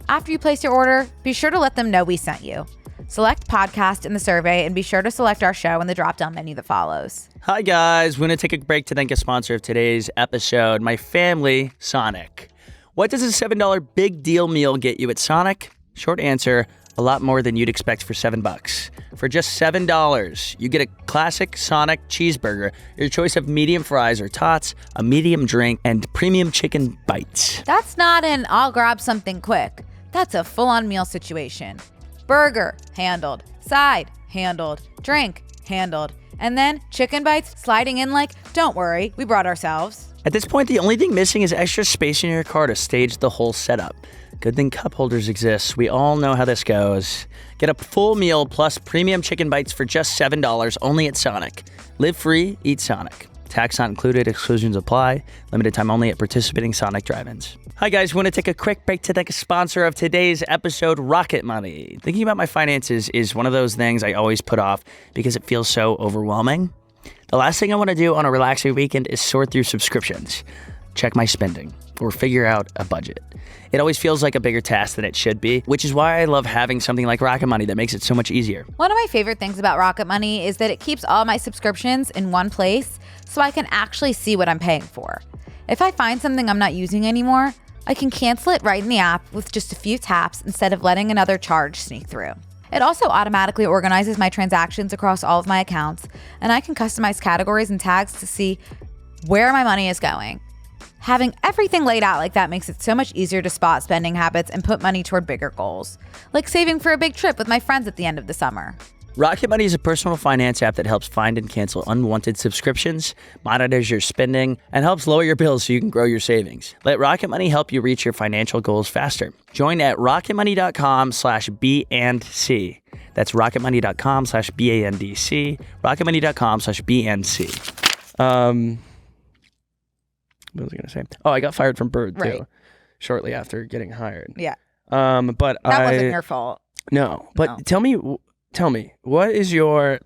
After you place your order, be sure to let them know we sent you. Select podcast in the survey and be sure to select our show in the drop-down menu that follows. Hi guys, we're going to take a break to thank a sponsor of today's episode, my family, Sonic. What does a $7 big deal meal get you at Sonic? Short answer, a lot more than you'd expect for $7. For just $7, you get a classic Sonic cheeseburger, your choice of medium fries or tots, a medium drink, and premium chicken bites. That's not an I'll grab something quick. That's a full-on meal situation. Burger, handled. Side, handled. Drink, handled. And then chicken bites sliding in like, don't worry, we brought ourselves. At this point, the only thing missing is extra space in your car to stage the whole setup. Good thing cup holders exist. We all know how this goes. Get a full meal plus premium chicken bites for just $7 only at Sonic. Live free, eat Sonic. Tax not included, exclusions apply. Limited time only at participating Sonic drive-ins. Hi guys, we want to take a quick break to thank a sponsor of today's episode, Rocket Money. Thinking about my finances is one of those things I always put off because it feels so overwhelming. The last thing I want to do on a relaxing weekend is sort through subscriptions, check my spending, or figure out a budget. It always feels like a bigger task than it should be, which is why I love having something like Rocket Money that makes it so much easier. One of my favorite things about Rocket Money is that it keeps all my subscriptions in one place so I can actually see what I'm paying for. If I find something I'm not using anymore, I can cancel it right in the app with just a few taps instead of letting another charge sneak through. It also automatically organizes my transactions across all of my accounts, and I can customize categories and tags to see where my money is going. Having everything laid out like that makes it so much easier to spot spending habits and put money toward bigger goals, like saving for a big trip with my friends at the end of the summer. Rocket Money is a personal finance app that helps find and cancel unwanted subscriptions, monitors your spending, and helps lower your bills so you can grow your savings. Let Rocket Money help you reach your financial goals faster. Join at rocketmoney.com/B&C. That's rocketmoney.com/BANDC. rocketmoney.com/BNC. What was I going to say? Oh, I got fired from Bird too, Right. shortly after getting hired. Yeah. But That wasn't your fault. No, but No. tell me, what is your,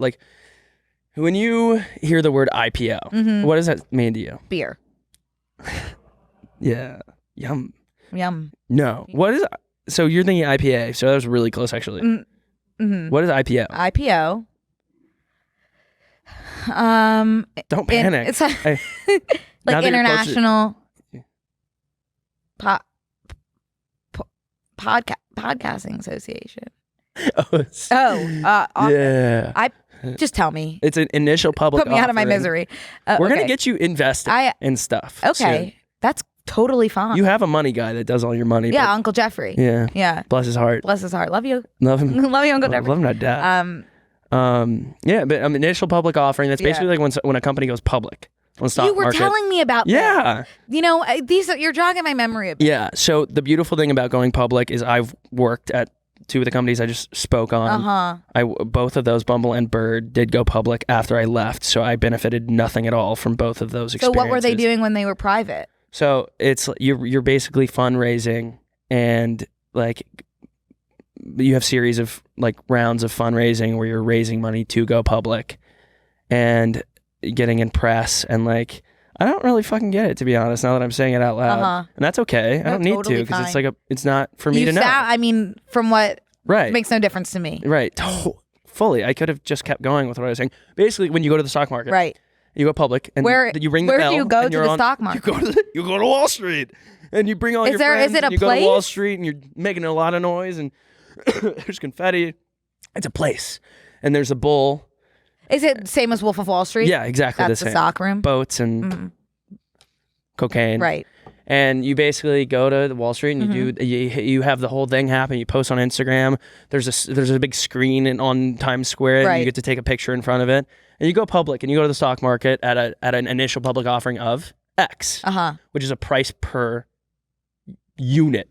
when you hear the word IPO, what does that mean to you? Beer. Yeah. Yum. Yum. No. What is, so you're thinking IPA, so that was really close actually. Mm-hmm. What is IPO? IPO. Don't panic. It's Now like that you're International Podcasting Association. Yeah. Just tell me. It's an initial public Put me out of my offering. misery. We're okay. gonna get you invested in stuff. Okay. soon. That's totally fine. You have a money guy that does all your money. Yeah, Uncle Jeffrey. Yeah. Yeah. Bless his heart. Bless his heart. Love you. Love him. Love you, Uncle Jeffrey. Love him to death. Yeah, but initial public offering. That's basically like when a company goes public on the stock you were market. telling me about Yeah. this. You know, you're jogging my memory a bit. Yeah. So the beautiful thing about going public is I've worked at 2 of the companies I just spoke on. Both of those, Bumble and Bird, did go public after I left, so I benefited nothing at all from both of those experiences. So what were they doing when they were private? So it's you're basically fundraising, and like you have series of like rounds of fundraising where you're raising money to go public and getting in press, and like I don't really fucking get it, to be honest, now that I'm saying it out loud. And that's okay. I don't need totally to, because fine. it's not for me to know. I mean, from what Right. makes no difference to me. Right. Fully. I could have just kept going with what I was saying. Basically, when you go to the stock market, Right. you go public, and you ring the where bell. do you go and to you're the stock market? You go to Wall Street, and you bring all your friends. Is it a and you place? go to Wall Street, and you're making a lot of noise, and there's confetti. It's a place, and there's a bull. Is it same as Wolf of Wall Street? Yeah, exactly That's the the same. stock room. Boats and cocaine. Right. And you basically go to the Wall Street, and you have the whole thing happen. You post on Instagram. There's a big screen on Times Square, and you get to take a picture in front of it. And you go public, and you go to the stock market at an initial public offering of X, which is a price per unit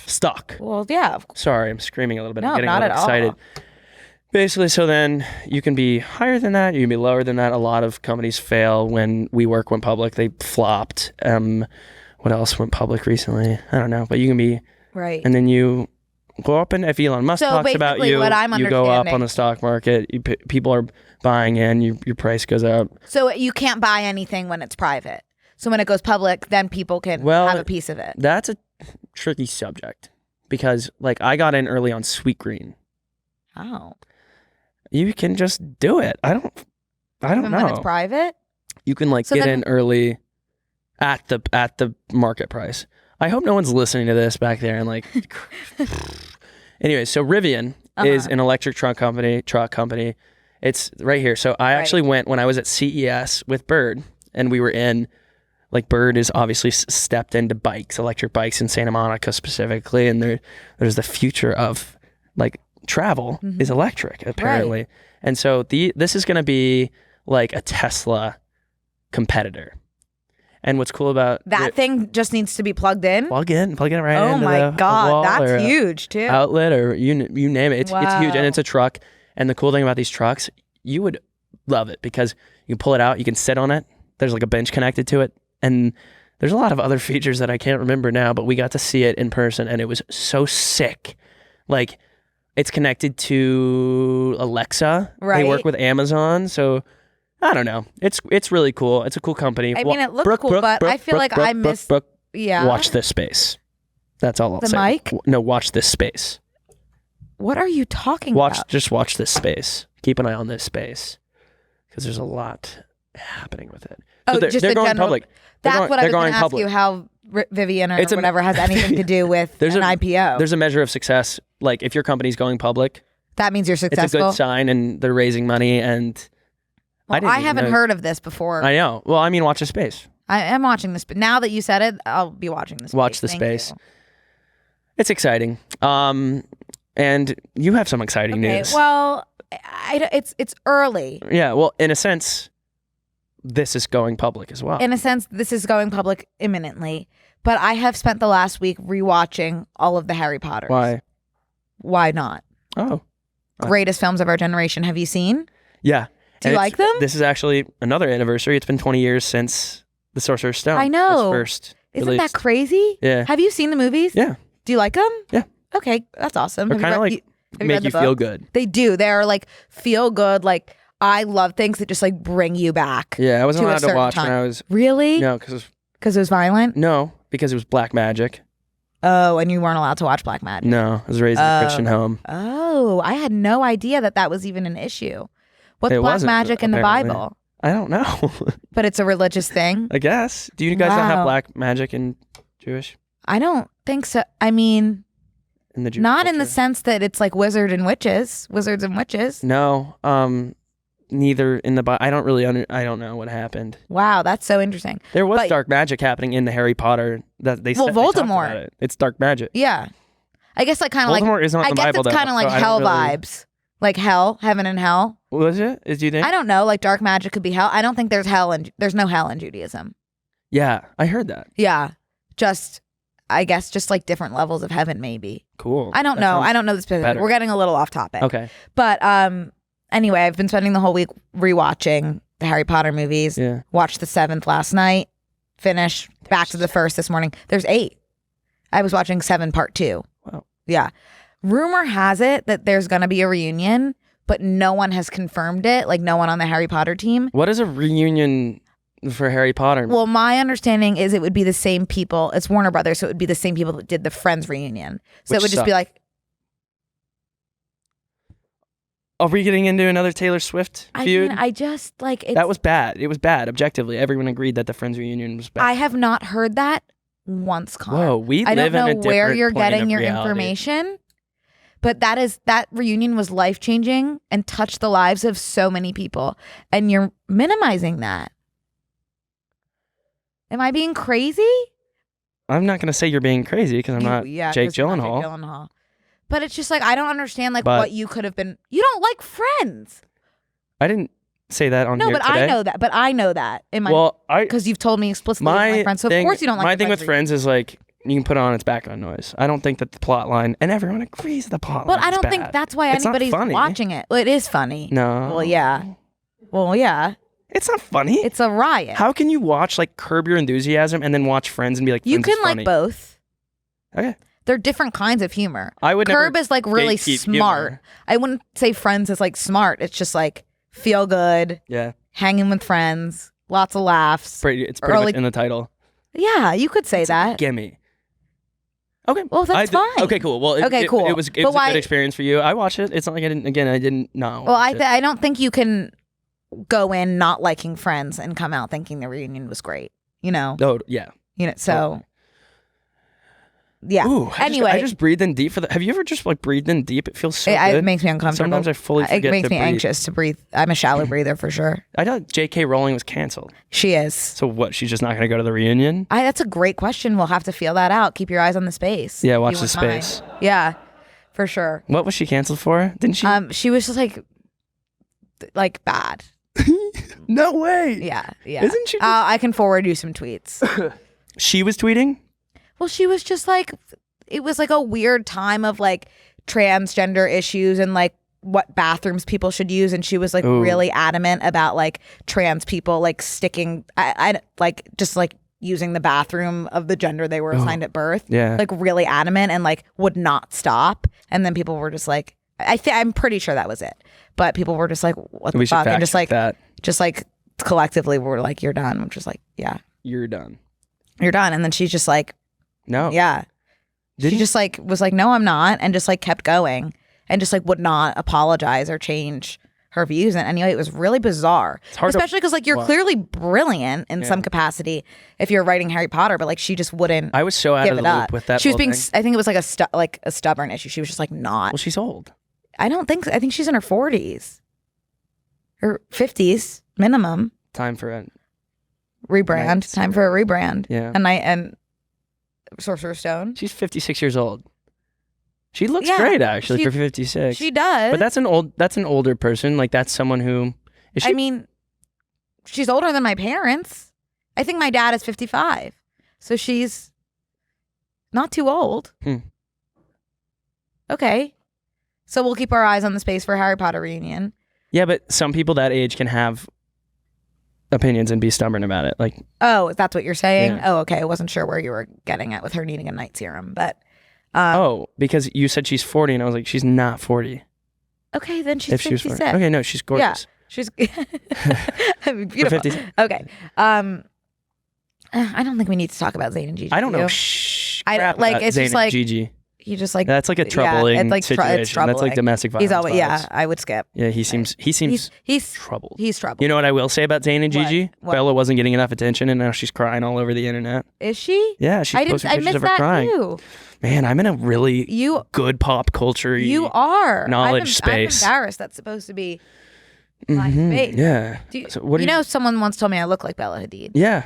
stock. Well, yeah. Sorry, I'm screaming a little bit. No, I'm getting not a little at excited. all. Basically, so then you can be higher than that, you can be lower than that. A lot of companies fail. When WeWork went public, they flopped. What else went public recently? I don't know, but you can be right. And then you go up, and if Elon Musk talks about you, you go up on the stock market. People are buying in. Your price goes up. So you can't buy anything when it's private. So when it goes public, then people can have a piece of it. That's a tricky subject, because like I got in early on Sweet Green. Oh. You can just do it. I don't know. When it's private? You can get in early at the market price. I hope no one's listening to this back there and like anyway, so Rivian is an electric truck company. It's right here. So I actually went when I was at CES with Bird, and we were in Bird is obviously stepped into bikes, electric bikes in Santa Monica specifically, and there's the future of travel is electric apparently. Right. And so this is going to be like a Tesla competitor. And what's cool about that thing just needs to be plugged in. Plug it right oh into my god, wall, that's huge too. Outlet or you name it. It's huge, and it's a truck. And the cool thing about these trucks, you would love it because you can pull it out, you can sit on it. There's like a bench connected to it, and there's a lot of other features that I can't remember now, but we got to see it in person, and it was so sick. Like it's connected to Alexa. Right. They work with Amazon, so. I don't know. It's really cool. It's a cool company. I mean, it looks cool, but I feel like I missed. Yeah. Watch this space. That's all I'll say. The mic? No, watch this space. What are you talking about? Just watch this space. Keep an eye on this space because there's a lot happening with it. So they're going public. That's what I was going to ask you. How Vivian or whatever has anything to do with an IPO? There's a measure of success. Like if your company's going public, that means you're successful. It's a good sign, and they're raising money and. Well, I haven't heard of this before. I know. Well, I mean, watch the space. I am watching this. But now that you said it, I'll be watching this. Watch the space. It's exciting. And you have some exciting news. Well, it's early. Yeah. Well, in a sense, this is going public as well. In a sense, this is going public imminently. But I have spent the last week rewatching all of the Harry Potters. Why? Why not? Oh. Greatest films of our generation. Have you seen? Yeah. Do you like them? This is actually another anniversary. It's been 20 years since The Sorcerer's Stone. I know. Was first Isn't released. that crazy? Yeah. Have you seen the movies? Yeah. Do you like them? Yeah. Okay, that's awesome. They're kind of make you feel good. They do. They're feel good. I love things that just bring you back. Yeah, I wasn't allowed to watch when I was. Really? No, because it was violent. No, because it was black magic. Oh, and you weren't allowed to watch black magic. No, I was raised in a Christian home. Oh, I had no idea that was even an issue. What's black magic in the Bible? I don't know. But it's a religious thing? I guess. Do you guys not have black magic in Jewish? I don't think so. I mean, in the Jewish not culture? in the sense that it's like wizards and witches. No. neither in the I don't really I don't know what happened. Wow, that's so interesting. There was But- dark magic happening in the Harry Potter that they Well, said they talked Voldemort. about it. It's dark magic. Yeah. I guess like kind of like Voldemort is not I in the guess Bible, it's though, kind of like so I don't hell really- vibes. Like hell, heaven and hell. Was it? Do you think? I don't know, like dark magic could be hell. I don't think there's no hell in Judaism. Yeah, I heard that. Yeah. Just I guess just like different levels of heaven maybe. Cool. I don't That know. sounds I don't know the specific. better. We're getting a little off topic. Okay. But anyway, I've been spending the whole week rewatching the Harry Potter movies. Yeah. Watched the 7th last night. Finished. Back to the 1st this morning. There's 8. I was watching 7 part 2. Wow. Yeah. Rumor has it that there's going to be a reunion, but no one has confirmed it. Like no one on the Harry Potter team. What is a reunion for Harry Potter? Well, my understanding is it would be the same people. It's Warner Brothers, so it would be the same people that did the Friends reunion. So Which it would just be sucked. like, Are we getting into another Taylor Swift I feud? mean, I just like it's, That was bad. It was bad. Objectively, everyone agreed that the Friends reunion was bad. I have not heard that once, Connor. Whoa, we I live don't in know a where different you're plane getting of your reality. information, but that reunion was life changing and touched the lives of so many people, and you're minimizing that. Am I being crazy? I'm not going to say you're being crazy because I'm not Jake 'cause you're not Gyllenhaal. Jake Gyllenhaal. But it's just like I don't understand like But- what you could have been. You don't like Friends. I didn't say that on No, here but today. I know that. But I know that in my Well, because you've told me explicitly you don't like Friends. So of course you don't like my the thing with Friends Friends is like you can put it on its background noise. I don't think that the plot line, and everyone agrees the plot line. But I is don't think bad. that's why It's not anybody's funny. watching it. Well, it is funny. No. Well, yeah. Well, yeah. It's not funny. It's a riot. How can you watch like Curb Your Enthusiasm and then watch Friends and be like, You Friends is can like funny? both. Okay. They're different kinds of humor. I would never Curb is like really gatekeep smart. humor. I wouldn't say Friends is like smart. It's just like feel good, Yeah. hanging with friends, lots of laughs. It's pretty Early- much in the title. Yeah, you could say that. Gimme. Okay. Well, that's fine. Okay, cool. Well, Okay, cool. It was But a why- good experience for you. I watched it. It's not like I didn't know. Well, I don't think you can go in not liking Friends and come out thinking the reunion was great. You know. Oh, yeah. So. Yeah. Ooh, Anyway. I just breathed in deep for the. Have you ever just like breathed in deep? It feels so It good. makes me uncomfortable. Sometimes I fully It forget makes to me breathe. anxious to breathe. I'm a shallow breather for sure. I thought J.K. Rowling was canceled. She is. So what? She's just not going to go to the reunion? That's a great question. We'll have to feel that out. Keep your eyes on the space. Yeah, if watch you the wouldn't mind. space. Yeah, for sure. What was she canceled for? Didn't she? She was just like bad. No way. Yeah. Isn't she just- I can forward you some tweets. She was tweeting? Well, she was just like, it was like a weird time of like transgender issues and like what bathrooms people should use, and she was like Ooh. really adamant about like trans people like sticking, I like just like using the bathroom of the gender they were assigned at birth. Yeah. Like really adamant and like would not stop. And then people were just like, I'm pretty sure that was it. But people were just like, what the We should fuck? And fact just check like, that. just like collectively we're like, you're done. I'm just like, yeah, You're done. you're done. And then she's just like, No. yeah. She Didn't- just like was like, no, I'm not. And just like kept going and just like would not apologize or change her views. And anyway, it was really bizarre, hard to- especially because like you're Wow. clearly brilliant in some capacity if you're writing Harry Potter, but like she just wouldn't I was so out give of it the loop up. with that. She was whole being, thing. I think it was like a stubborn issue. She was just like not. Well, she's old. I don't think so. I think she's in her 40s or 50s minimum. Time for it. Rebrand. Right. Time for a rebrand. Yeah. And Sorcerer's Stone. She's 56 years old. She looks Yeah, great actually she- for 56. She does. But that's an older person. Like that's someone who is she I mean, she's older than my parents. I think my dad is 55. So she's not too old. Hmm. Okay. So we'll keep our eyes on the space for Harry Potter reunion. Yeah, but some people that age can have opinions and be stubborn about it. Like Oh, that's what you're saying? Yeah. Oh, okay. I wasn't sure where you were getting at with her needing a night serum, but because you said she's 40 and I was like, she's not 40. okay, then she's If she was 56. 40. Okay, no, she's gorgeous. She's beautiful. 56. Okay. I don't think we need to talk about Zayn and Gigi. I don't do know. you? Crap like, about it's Zayn just and like- Gigi. You just like That's like a troubling it's like situation. it's That's like troubling. domestic violence. He's always vibes. I would skip. Yeah, he seems He's troubled. He's troubled. You know what I will say about Zayn and What? Gigi? What? Bella wasn't getting enough attention, and now she's crying all over the internet. Is she? Yeah, she's posting pictures missed of her that crying. too. Man, I'm in a really You good pop culture. you are knowledge I'm space. embarrassed. That's supposed to be Nice face. Yeah. So what you know, someone once told me I look like Bella Hadid. Yeah.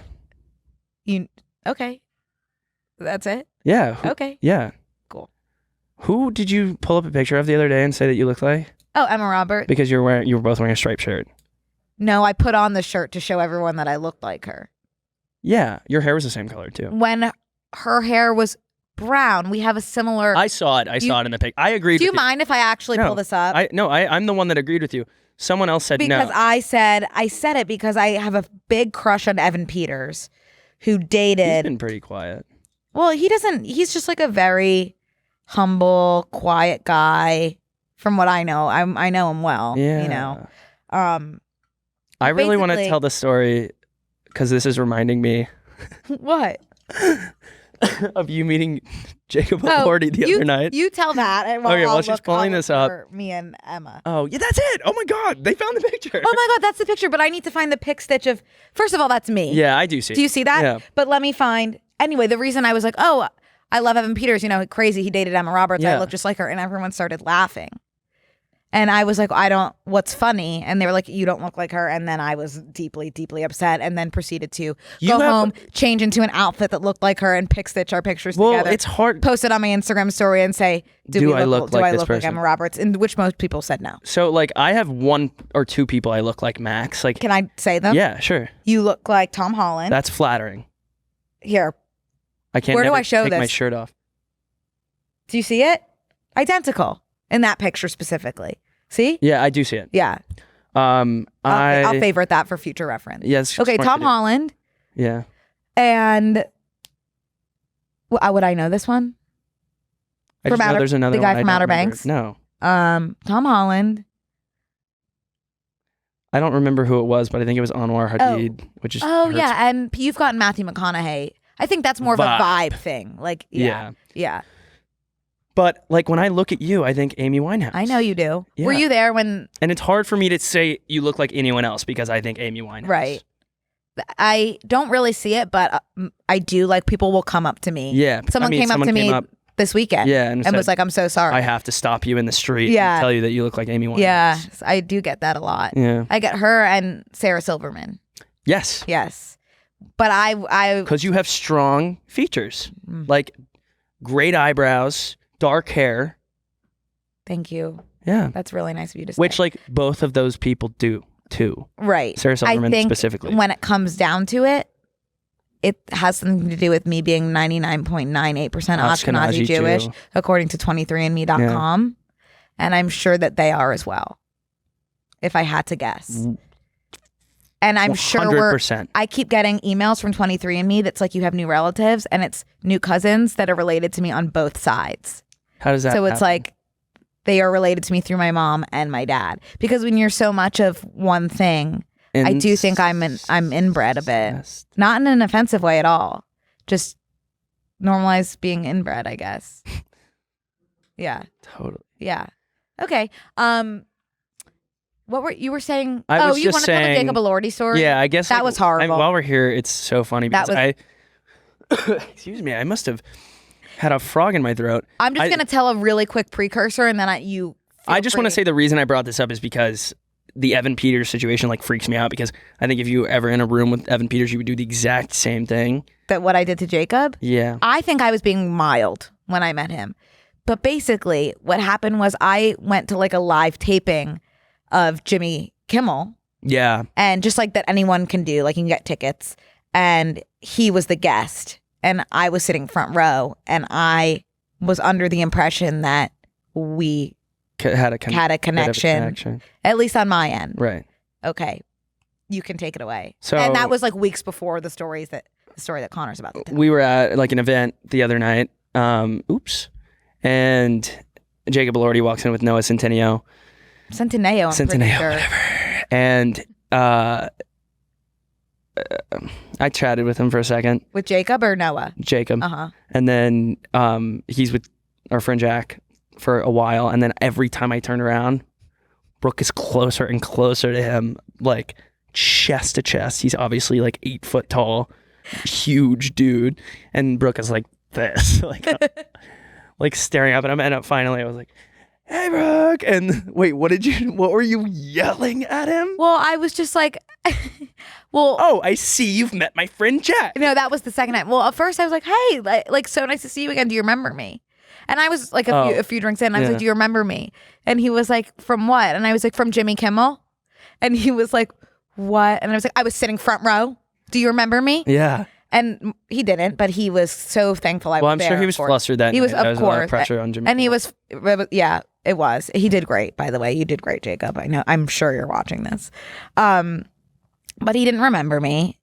Okay. That's it? Yeah. Okay. Yeah. Cool. Who did you pull up a picture of the other day and say that you look like? Oh, Emma Roberts. Because you were both wearing a striped shirt. No, I put on the shirt to show everyone that I looked like her. Yeah. Your hair was the same color too. When her hair was brown, we have a similar... I saw it. I saw it in the pic. I agreed Do you with mind if I actually pull this up? I'm the one that agreed with you. Someone else said no. Because I said it because I have a big crush on Evan Peters, who dated... He's been pretty quiet. Well, he's just like a very humble, quiet guy from what I know. I know him well, Yeah. you know. I really want to tell the story because this is reminding me What? of you meeting Jacob Elordi the other night. You tell that. And Okay, I'll while she's pulling look this up. for me and Emma. Oh, yeah, that's it. Oh my God, they found the picture. Oh my God, that's the picture. But I need to find the pic stitch of. First of all, that's me. Yeah, I do see. Do you see that? Yeah. But let me find. Anyway, the reason I was like, oh, I love Evan Peters. You know, crazy. He dated Emma Roberts. Yeah. I look just like her, and everyone started laughing. And I was like, what's funny? And they were like, you don't look like her. And then I was deeply, deeply upset and then proceeded to go home, change into an outfit that looked like her and pick stitch our pictures together. Well, it's hard. Post it on my Instagram story and say, do I look like Emma Roberts? And which most people said no. So like I have one or two people I look like max. Like, can I say them? Yeah, sure. You look like Tom Holland. That's flattering. Here. I can't. Where do I show take this? my shirt off. Do you see it? Identical in that picture specifically. See? Yeah, I do see it. Yeah. I'll favorite that for future reference. Yes. Okay, Tom Holland. Yeah. And would I know this one? I just know there's another the guy one from I Outer don't remember. Banks. No. Tom Holland. I don't remember who it was, but I think it was Anwar Hadid, which is. Oh yeah, and you've got Matthew McConaughey. I think that's more of a vibe thing. Like yeah. But like when I look at you, I think Amy Winehouse. I know you do. Yeah. Were you there when? And it's hard for me to say you look like anyone else because I think Amy Winehouse. Right. I don't really see it, but I do. Like people will come up to me. Yeah. Someone came up to me this weekend. Yeah, and was like, "I'm so sorry. I have to stop you in the street and tell you that you look like Amy Winehouse." Yeah, I do get that a lot. Yeah. I get her and Sarah Silverman. Yes. Yes. But I because you have strong features, like great eyebrows, dark hair. Thank you. Yeah. That's really nice of you to say. Which like both of those people do too. Right. Sarah Silverman I think specifically. When it comes down to it, it has something to do with me being 99.98% Ashkenazi Jewish, according to 23andme.com. Yeah. And I'm sure that they are as well, if I had to guess. And I'm 100%. Sure I keep getting emails from 23andMe that's like, you have new relatives, and it's new cousins that are related to me on both sides. How does that So it's happen? like they are related to me through my mom and my dad. Because when you're so much of one thing, I do think I'm inbred a bit. Yes. Not in an offensive way at all. Just normalize being inbred, I guess. Yeah. Totally. Yeah. Okay. What were you saying? You want to tell the Jacob Elordi story? Yeah, I guess that was horrible. While we're here, it's so funny because excuse me, I must have had a frog in my throat. I'm just gonna tell a really quick precursor, and then I just want to say the reason I brought this up is because the Evan Peters situation like freaks me out, because I think if you were ever in a room with Evan Peters, you would do the exact same thing. That what I did to Jacob? Yeah. I think I was being mild when I met him. But basically what happened was I went to like a live taping of Jimmy Kimmel. Yeah. And just like that anyone can do, like you can get tickets. And he was the guest. And I was sitting front row. And I was under the impression that we had a connection, at least on my end. Right. Okay. You can take it away. So, and that was like weeks before the story that Connor's about to tell. We were at like an event the other night. And Jacob Elordi walks in with Noah Centineo. Centineo, sure. Whatever. And I chatted with him for a second. With Jacob or Noah? Jacob. Uh-huh. And then he's with our friend Jack for a while. And then every time I turn around, Brooke is closer and closer to him, like chest to chest. He's obviously like 8 foot tall, huge dude. And Brooke is like this, like staring up at him. And finally I was like, hey, Brooke. And wait, what were you yelling at him? Well, I was just like, well, Oh, I see you've met my friend Jack. no, that was the second night. Well, at first I was like, hey, like so nice to see you again. Do you remember me? And I was like a few drinks in, and I was like, do you remember me? And he was like, from what? And I was like, from Jimmy Kimmel. And he was like, what? And I was like, I was sitting front row. Do you remember me? Yeah. And he didn't, but he was so thankful I was there. Well, I'm sure he was flustered that He was, night. of There was a lot course. of pressure on Jimmy. And he was, yeah, it was. He did great, by the way. You did great, Jacob. I know. I'm sure you're watching this. But he didn't remember me,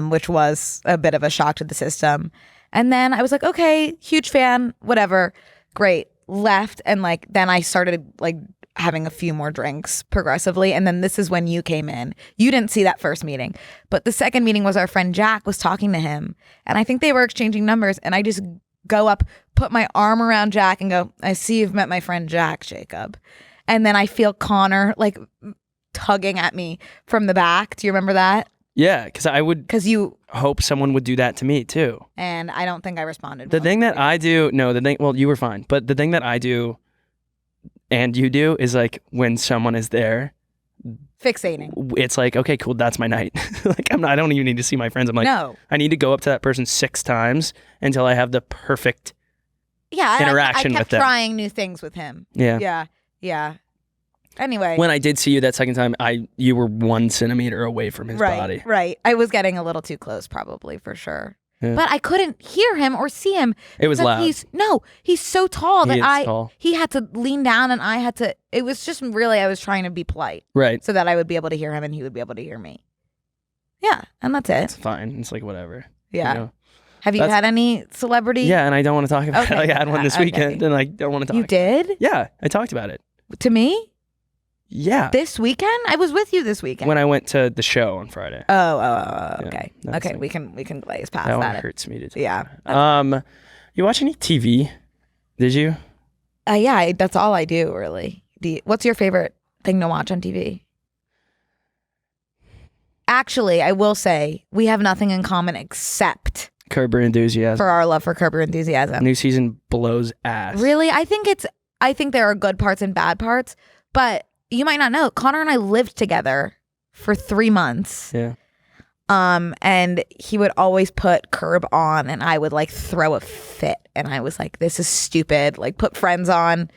which was a bit of a shock to the system. And then I was like, okay, huge fan, whatever, great. Left, and like then I started like having a few more drinks progressively, and then this is when you came in. You didn't see that first meeting, but the second meeting was our friend Jack was talking to him, and I think they were exchanging numbers, and I just go up, put my arm around Jack and go, I see you've met my friend Jack, Jacob. And then I feel Connor like tugging at me from the back. Do you remember that? Yeah, because I would you hope someone would do that to me too. And I don't think I responded. The thing that I do, well, you were fine, but the thing that I do and you do is like when someone is there, fixating. It's like, okay, cool, that's my night. Like I don't even need to see my friends. I'm like, no, I need to go up to that person 6 times until I have the perfect interaction I kept with them. trying new things with him. Yeah. Anyway, when I did see you that second time, you were 1 centimeter away from his body. Right. I was getting a little too close, probably, for sure. Yeah. But I couldn't hear him or see him. It was loud. He's so tall that he had to lean down and I had to. It was just really I was trying to be polite, right, so that I would be able to hear him and he would be able to hear me. Yeah, and that's it. It's fine. It's like whatever. Yeah. You know? Have you had any celebrity? Yeah, and I don't want to talk about it. Okay. Like, I had one this weekend, and I don't want to talk. You did? Yeah, I talked about it. To me? Yeah. This weekend? I was with you this weekend. When I went to the show on Friday. Okay. Yeah, okay, we can glaze past that. That One hurts me to talk Yeah. about. You watch any TV? Did you? Yeah, that's all I do, really. What's your favorite thing to watch on TV? Actually, I will say we have nothing in common except Curb Your Enthusiasm. For our love for Curb Your Enthusiasm. New season blows ass. Really? I think there are good parts and bad parts, but you might not know, Connor and I lived together for 3 months. Yeah. And he would always put Curb on and I would like throw a fit. And I was like, this is stupid. Like, put Friends on.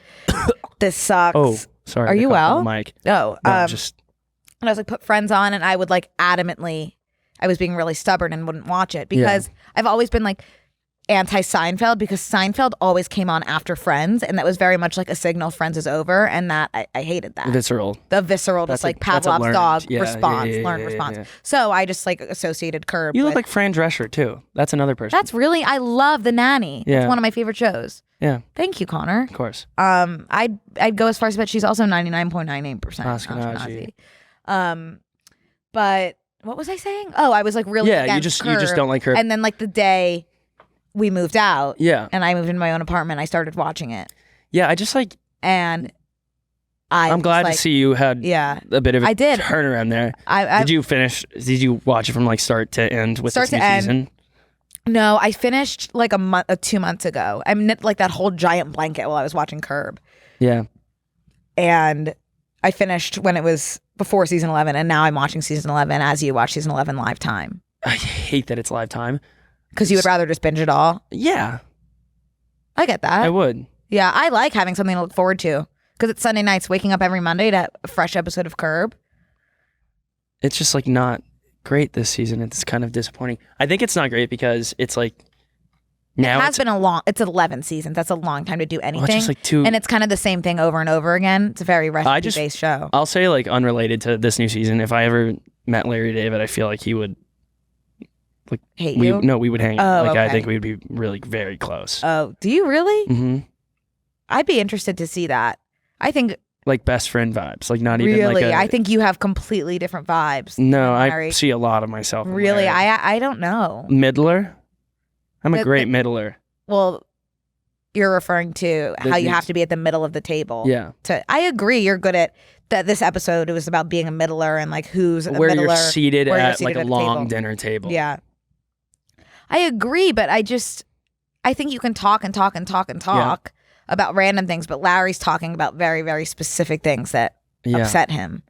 This sucks. Oh, sorry. Are you well? Mike. No. No, just. And I was like, put Friends on, and I would like adamantly, I was being really stubborn and wouldn't watch it because I've always been like anti-Seinfeld because Seinfeld always came on after Friends, and that was very much like a signal Friends is over, and that I hated that. Visceral. The visceral, just like Pavlov's dog response, learned response. Yeah. So I just like associated Curb. You look like Fran Drescher too. That's another person. That's really, I love The Nanny. Yeah. It's one of my favorite shows. Yeah. Thank you, Connor. Of course. I'd go as far as to bet she's also 99.98% Ashkenazi. But what was I saying? Oh, I was like really against you just don't like her. And then like the day we moved out, and I moved into my own apartment, I started watching it. Yeah, I just like, and I'm glad to see you had a bit of a turnaround there. Did you finish? Did you watch it from like start to end with this new season? No, I finished like 2 months ago. I knit like that whole giant blanket while I was watching Curb. Yeah. And I finished when it was before season 11, and now I'm watching season 11 as you watch season 11 live time. I hate that it's live time. Because you would rather just binge it all? Yeah. I get that. I would. Yeah, I like having something to look forward to. Because it's Sunday nights, waking up every Monday to a fresh episode of Curb. It's just like not great this season. It's kind of disappointing. I think it's not great because it's like now it has been it's 11 seasons. That's a long time to do anything. Well, it's just like and it's kind of the same thing over and over again. It's a very recipe-based show. I'll say like unrelated to this new season, if I ever met Larry David, I feel like he would like hate you? No, we would hang out. Oh, like okay. I think we'd be really very close. Oh, do you really? Mm-hmm. I'd be interested to see that. I think like best friend vibes, like not even really. like I think you have completely different vibes. No, I see a lot of myself. Really, I don't know. Middler. I'm a great middler. Well, you're referring to how you have to be at the middle of the table. Yeah. I agree. You're good at that. This episode, it was about being a middler and like who's where a middler. You're seated at like a at long dinner table. Yeah. I agree, but I think you can talk and talk and talk and talk. about random things, but Larry's talking about very, very specific things that upset him.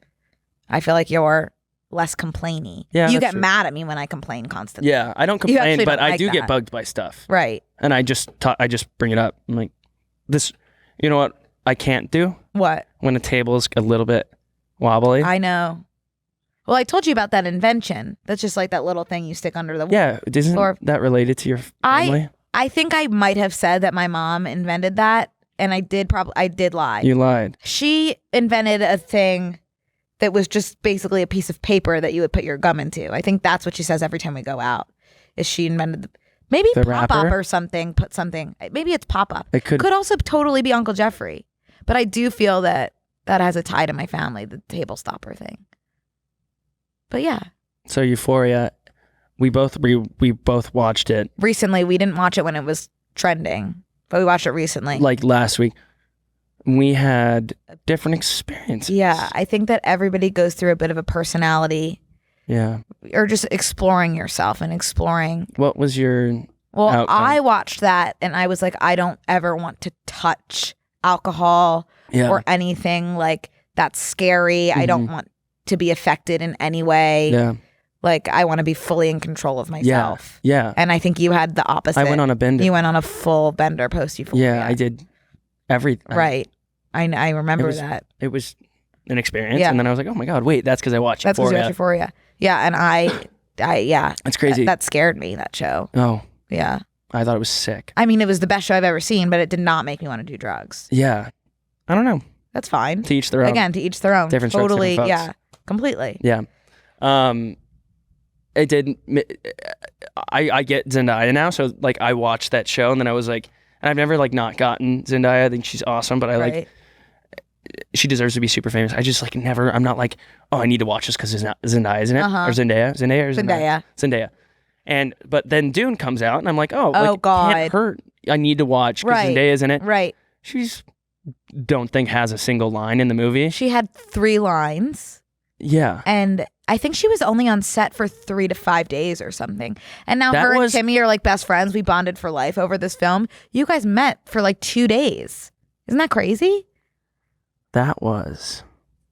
I feel like you're less complainy. Yeah, you that's get true. mad at me when I complain constantly. Yeah, I don't You complain, actually but don't I like do get that. bugged by stuff. Right. And I just bring it up. I'm like, this, you know what I can't do? What? When a table is a little bit wobbly. I know. Well, I told you about that invention. That's just like that little thing you stick under the Yeah, isn't Or- that related to your family? I think I might have said that my mom invented that, and I did lie. You lied. She invented a thing that was just basically a piece of paper that you would put your gum into. I think that's what she says every time we go out. Is she invented maybe The Pop Up wrapper? or something? Put something. Maybe it's Pop Up. It could also totally be Uncle Jeffrey, but I do feel that has a tie to my family, the table stopper thing. But yeah, So Euphoria, we both watched it recently we didn't watch it when it was trending, but we watched it recently. like last week. We had different experiences. Yeah, I think that everybody goes through a bit of a personality, Yeah. or just exploring yourself and exploring. What was your Well, outcome? I watched that and I was like, I don't ever want to touch alcohol or anything like that's scary. I don't want to be affected in any way. Yeah. Like, I want to be fully in control of myself. Yeah. And I think you had the opposite. I went on a bender. You went on a full bender post Euphoria. Yeah, I did everything. Right. I remember was- that. It was an experience. Yeah. And then I was like, oh my God, wait, that's because I watched That's because you Euphoria. watched Euphoria. Yeah, and yeah. It's crazy. That scared me, that show. Oh, Yeah. I thought it was sick. I mean, it was the best show I've ever seen, but it did not make me want to do drugs. Yeah. I don't know. That's fine. To each their own. Again, to each their own. Different strokes, totally, different folks. yeah. Completely. Yeah. It did. I get Zendaya now, so like I watched that show and then I was like, and I've never like not gotten Zendaya. I think she's awesome, but I like she deserves to be super famous. I just like never. I'm not like, oh, I need to watch this because Zendaya, isn't it? Uh-huh. Or Zendaya, Zendaya. Zendaya. And but then Dune comes out and I'm like, oh, Oh, like, God. can't hurt. I need to watch because Right. Zendaya's in it. Right. She's don't think has a single line in the movie. She had 3 lines, Yeah. and I think she was only on set for 3 to 5 days or something. And now That her was- and Timmy are like best friends. We bonded for life over this film. You guys met for like 2 days. Isn't that crazy? That was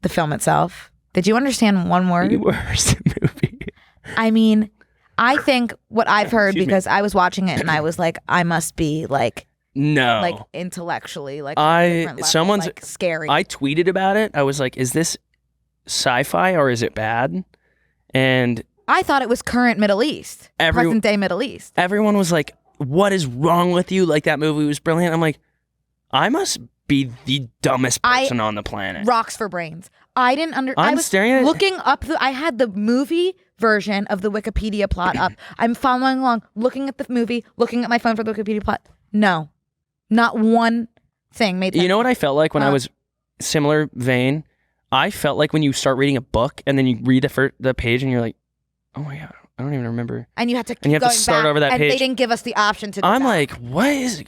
The film itself. Did you understand one word? the worst movie. I mean, I think what I've heard, Excuse me. because I was watching it and I was like, I must be like No. intellectually, like on a different level, someone's- like scary. I tweeted about it. I was like, is this sci-fi or is it bad? And I thought it was current Middle East, present day Middle East. everyone was like, what is wrong with you? Like, that movie was brilliant. I'm like, I must be the dumbest person on the planet. Rocks for brains. I didn't I I'm was staring at it. looking up. I had the movie version of the Wikipedia plot up. I'm following along, looking at the movie, looking at my phone for the Wikipedia plot. No, not one thing made sense. You know what I felt like when I was similar vein? I felt like when you start reading a book and then you read the page and you're like, oh my God, I don't even remember. And you have to keep And you have to going start back, over that and page. they didn't give us the option to. Go I'm back. like, what is,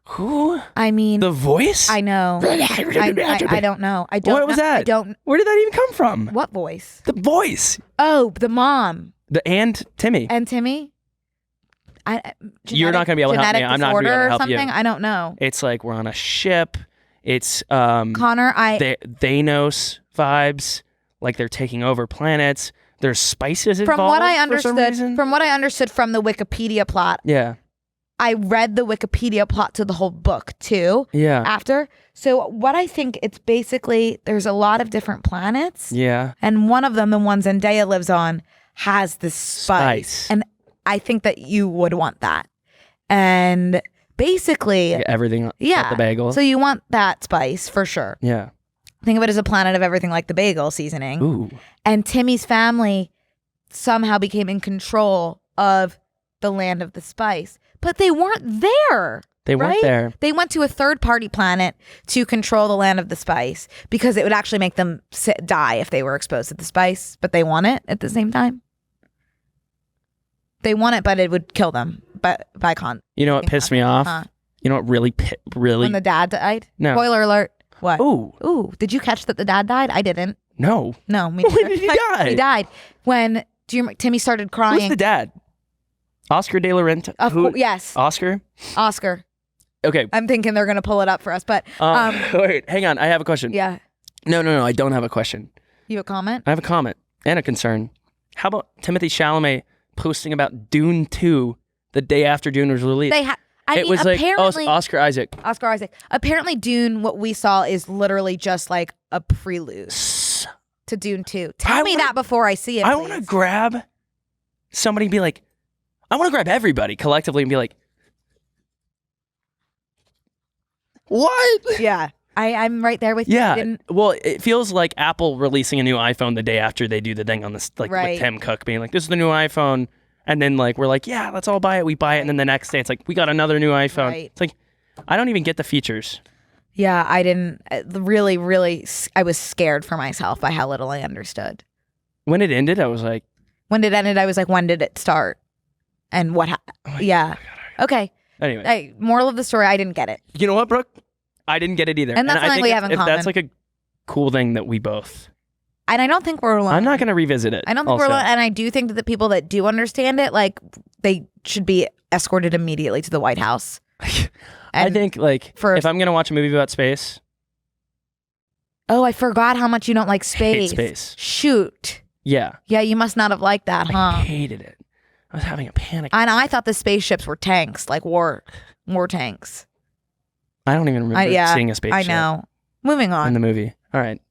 who? I mean, The voice? I know. I don't know. I don't. What was know. that? I don't. Where did that even come from? What voice? The voice. Oh, the mom And Timmy. and Timmy. You're not gonna be able to help me. Genetic I'm not gonna be able disorder to or help you. something. I don't know. It's like we're on a ship. It's Connor, Thanos vibes. Like they're taking over planets. There's spices involved from what I for some understood, reason. from what I understood from the Wikipedia plot, Yeah. I read the Wikipedia plot to the whole book too. Yeah. After, so what I think it's basically, there's a lot of different planets, Yeah. and one of them, the one Zendaya lives on, has this spice, and I think that you would want that, and basically, Everything. but yeah, The bagel. So you want that spice for sure. Yeah. Think of it as a planet of everything like the bagel seasoning. Ooh. And Timmy's family somehow became in control of the land of the spice. But they weren't there. They weren't right? there. They went to a third-party planet to control the land of the spice because it would actually make them die if they were exposed to the spice. But they want it at the same time. They want it, but it would kill them. But by You know what pissed me off? Huh. You know what really When the dad died? No. Spoiler alert. What? Ooh. Ooh. Did you catch that the dad died? I didn't. No. No, me When neither. did he die? He died when Timmy started crying. Who's the dad? Oscar De La Renta. Yes, Oscar? Oscar. Okay. I'm thinking they're gonna pull it up for us, but Wait, hang on. I have a question. yeah. No. I don't have a question. You have a comment? I have a comment and a concern. How about Timothée Chalamet posting about Dune 2 the day after Dune was released? It was apparently, like, Oscar Isaac. Oscar Isaac. Apparently, Dune, what we saw is literally just like a prelude to Dune 2. Tell me that before I see it. I want to grab somebody and be like, I want to grab everybody collectively and be like, what? Yeah. I'm right there with you. Yeah. Well, it feels like Apple releasing a new iPhone the day after they do the thing on this, like with Tim Cook being like, this is the new iPhone. And then like, we're like, yeah, let's all buy it. We buy it. And then the next day it's like, we got another new iPhone. Right. It's like, I don't even get the features. Yeah, I didn't really, I was scared for myself by how little I understood. When it ended, I was like. When it ended, I was like, when did it start? And what yeah. Okay. Anyway. Moral of the story, I didn't get it. You know what, Brooke? I didn't get it either. And that's something we have in common. That's like a cool thing that we both. And I don't think we're alone. I'm not going to revisit it. I don't think we're alone. And I do think that the people that do understand it, like, they should be escorted immediately to the White House. I think, like, if I'm going to watch a movie about space. Oh, I forgot how much you don't like space. I hate space. Shoot. Yeah. Yeah, you must not have liked that, huh? I hated it. I was having a panic. And I thought the spaceships were tanks, like war tanks. I don't even remember seeing a spaceship. I know. Moving on. In the movie. All right.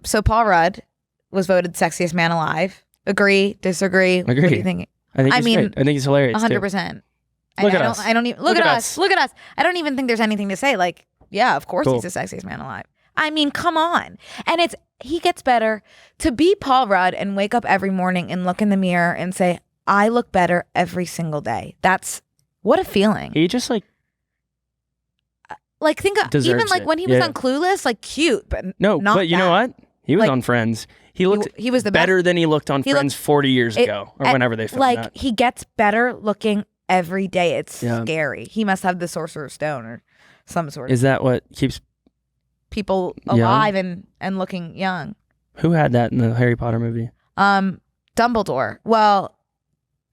So Paul Rudd was voted sexiest man alive. Agree? Disagree? Agree. What do you think? I think he's hilarious. 100%. Look at us. I don't even look at us. Look at us. I don't even think there's anything to say. Like, yeah, of course he's the sexiest man alive. I mean, come on. And he gets better. To be Paul Rudd and wake up every morning and look in the mirror and say, I look better every single day. That's what a feeling. He just like think even like when he was on Clueless, like cute, but but you know what? He was on Friends. He looked he was the better best. than he looked on Friends 40 years ago or whenever they filmed that. He gets better looking every day. It's scary. He must have the Sorcerer's Stone or some sort. Is that what keeps people alive and looking young? Who had that in the Harry Potter movie? Dumbledore. Well,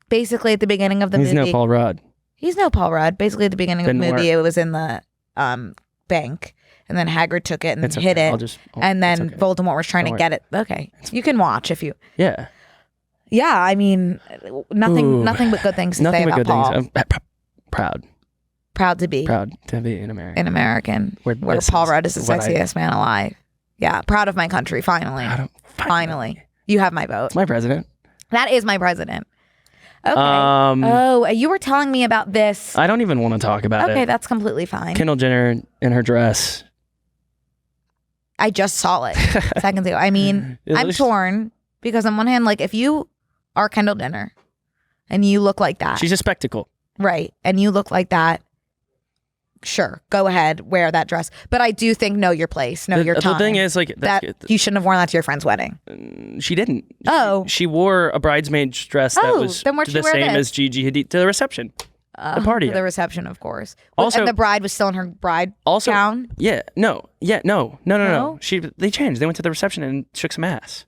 basically at the beginning of the movie. He's no Paul Rudd. He's no Paul Rudd. Basically at the beginning of the movie, it was in the bank, and then Hagrid took it and hid it, and then Voldemort was trying to get it. Okay, you can watch if you. Yeah. Yeah, I mean, nothing but good things to say about Paul. I'm proud to be an American. An American, where Paul Rudd is the sexiest man alive. Yeah, proud of my country. Finally, you have my vote. It's my president. That is my president. Okay. You were telling me about this. I don't even want to talk about it. Okay, that's completely fine. Kendall Jenner in her dress. I just saw it seconds ago. I mean, I'm torn because on one hand, like if you are Kendall Jenner and you look like that. She's a spectacle. Right. And you look like that. Sure, go ahead, wear that dress. But I do think know your place, know your time. The thing is, like that you shouldn't have worn that to your friend's wedding. She didn't. Oh, she wore a bridesmaid's dress that was the same as Gigi Hadid to the reception, the party, the reception, of course. Also, and the bride was still in her bride gown. Yeah, no. They changed. They went to the reception and shook some ass.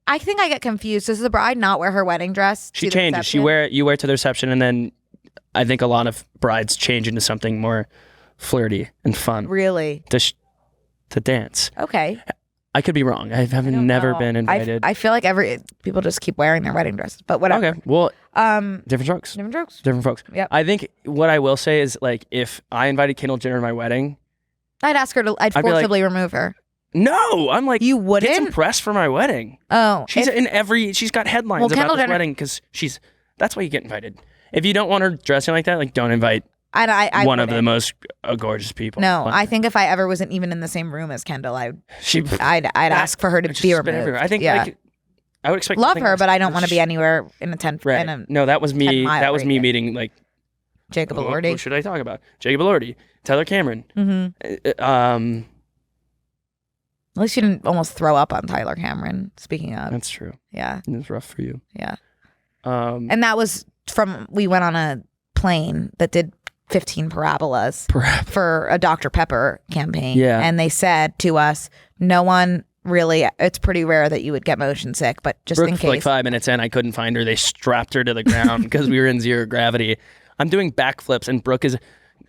I think I get confused. Does the bride not wear her wedding dress? She changes. You wear it to the reception, and then I think a lot of brides change into something more flirty and fun. Really? To dance. Okay. I could be wrong. I have never been invited. I feel like people just keep wearing their wedding dresses, but whatever. Okay. Well, different strokes. Different folks. Yeah. I think what I will say is like if I invited Kendall Jenner to my wedding, I'd ask her I'd forcibly remove her. No, I'm like, you wouldn't get some press for my wedding. Oh, she's got headlines about this wedding because that's why you get invited. If you don't want her dressing like that, like don't invite one of the most gorgeous people. No, I think if I ever wasn't even in the same room as Kendall, I'd ask for her to be removed. I think I would expect love her, but I don't want to be anywhere in a tent. Right. No, that was me. That was me meeting like Jacob Elordi. Who should I talk about? Jacob Elordi, Tyler Cameron. Mm-hmm. At least you didn't almost throw up on Tyler Cameron. Speaking of, that's true. Yeah, it was rough for you. Yeah. And that was we went on a plane that did 15 parabolas for a Dr. Pepper campaign. Yeah. And they said to us, no one really, it's pretty rare that you would get motion sick, but just Brooke, in case. For like 5 minutes in, I couldn't find her. They strapped her to the ground because we were in zero gravity. I'm doing backflips and Brooke is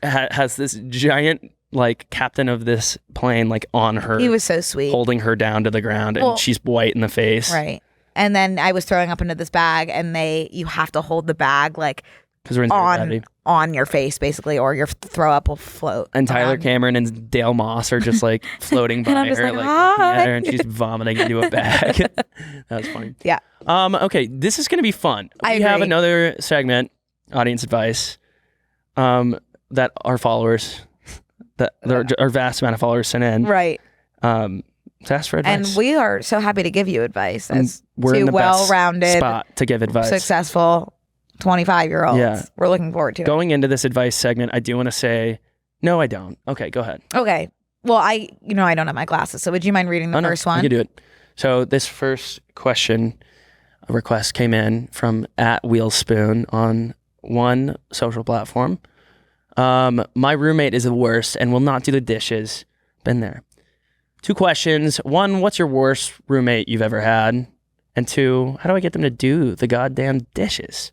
has this giant like captain of this plane like on her. He was so sweet, holding her down to the ground, and she's white in the face. Right. And then I was throwing up into this bag, and you have to hold the bag like on your face basically, or your throw up will float. And Tyler Cameron and Dale Moss are just like floating by her, like looking at her, and she's vomiting into a bag. That was funny. Yeah. Okay, this is gonna be fun. We have another segment, audience advice, that our followers, that our vast amount of followers sent in. Right. To ask for advice. And we are so happy to give you advice as we're two in the well-rounded, spot to give advice. Successful 25-year-olds. Yeah. We're looking forward to it. Going into this advice segment, I do want to say, no, I don't. Okay, go ahead. Okay. Well, I don't have my glasses, so would you mind reading the first one? You can do it. So this first request came in from @Wheelspoon on one social platform. My roommate is the worst and will not do the dishes. Been there. 2 questions. 1, what's your worst roommate you've ever had? And 2, how do I get them to do the goddamn dishes?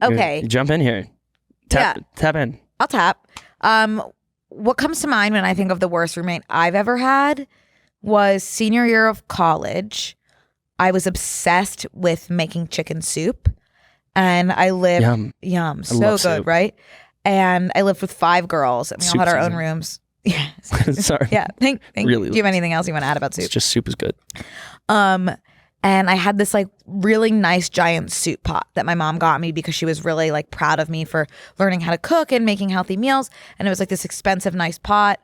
Okay. You jump in here. Tap in. I'll tap. What comes to mind when I think of the worst roommate I've ever had was senior year of college. I was obsessed with making chicken soup, and I lived yum so good, soup. Right? And I lived with 5 girls, and we all had our own rooms. Yeah. Sorry. Yeah. Really. Do you have anything else you want to add about soup? It's just soup is good. And I had this like really nice giant soup pot that my mom got me because she was really like proud of me for learning how to cook and making healthy meals. And it was like this expensive, nice pot.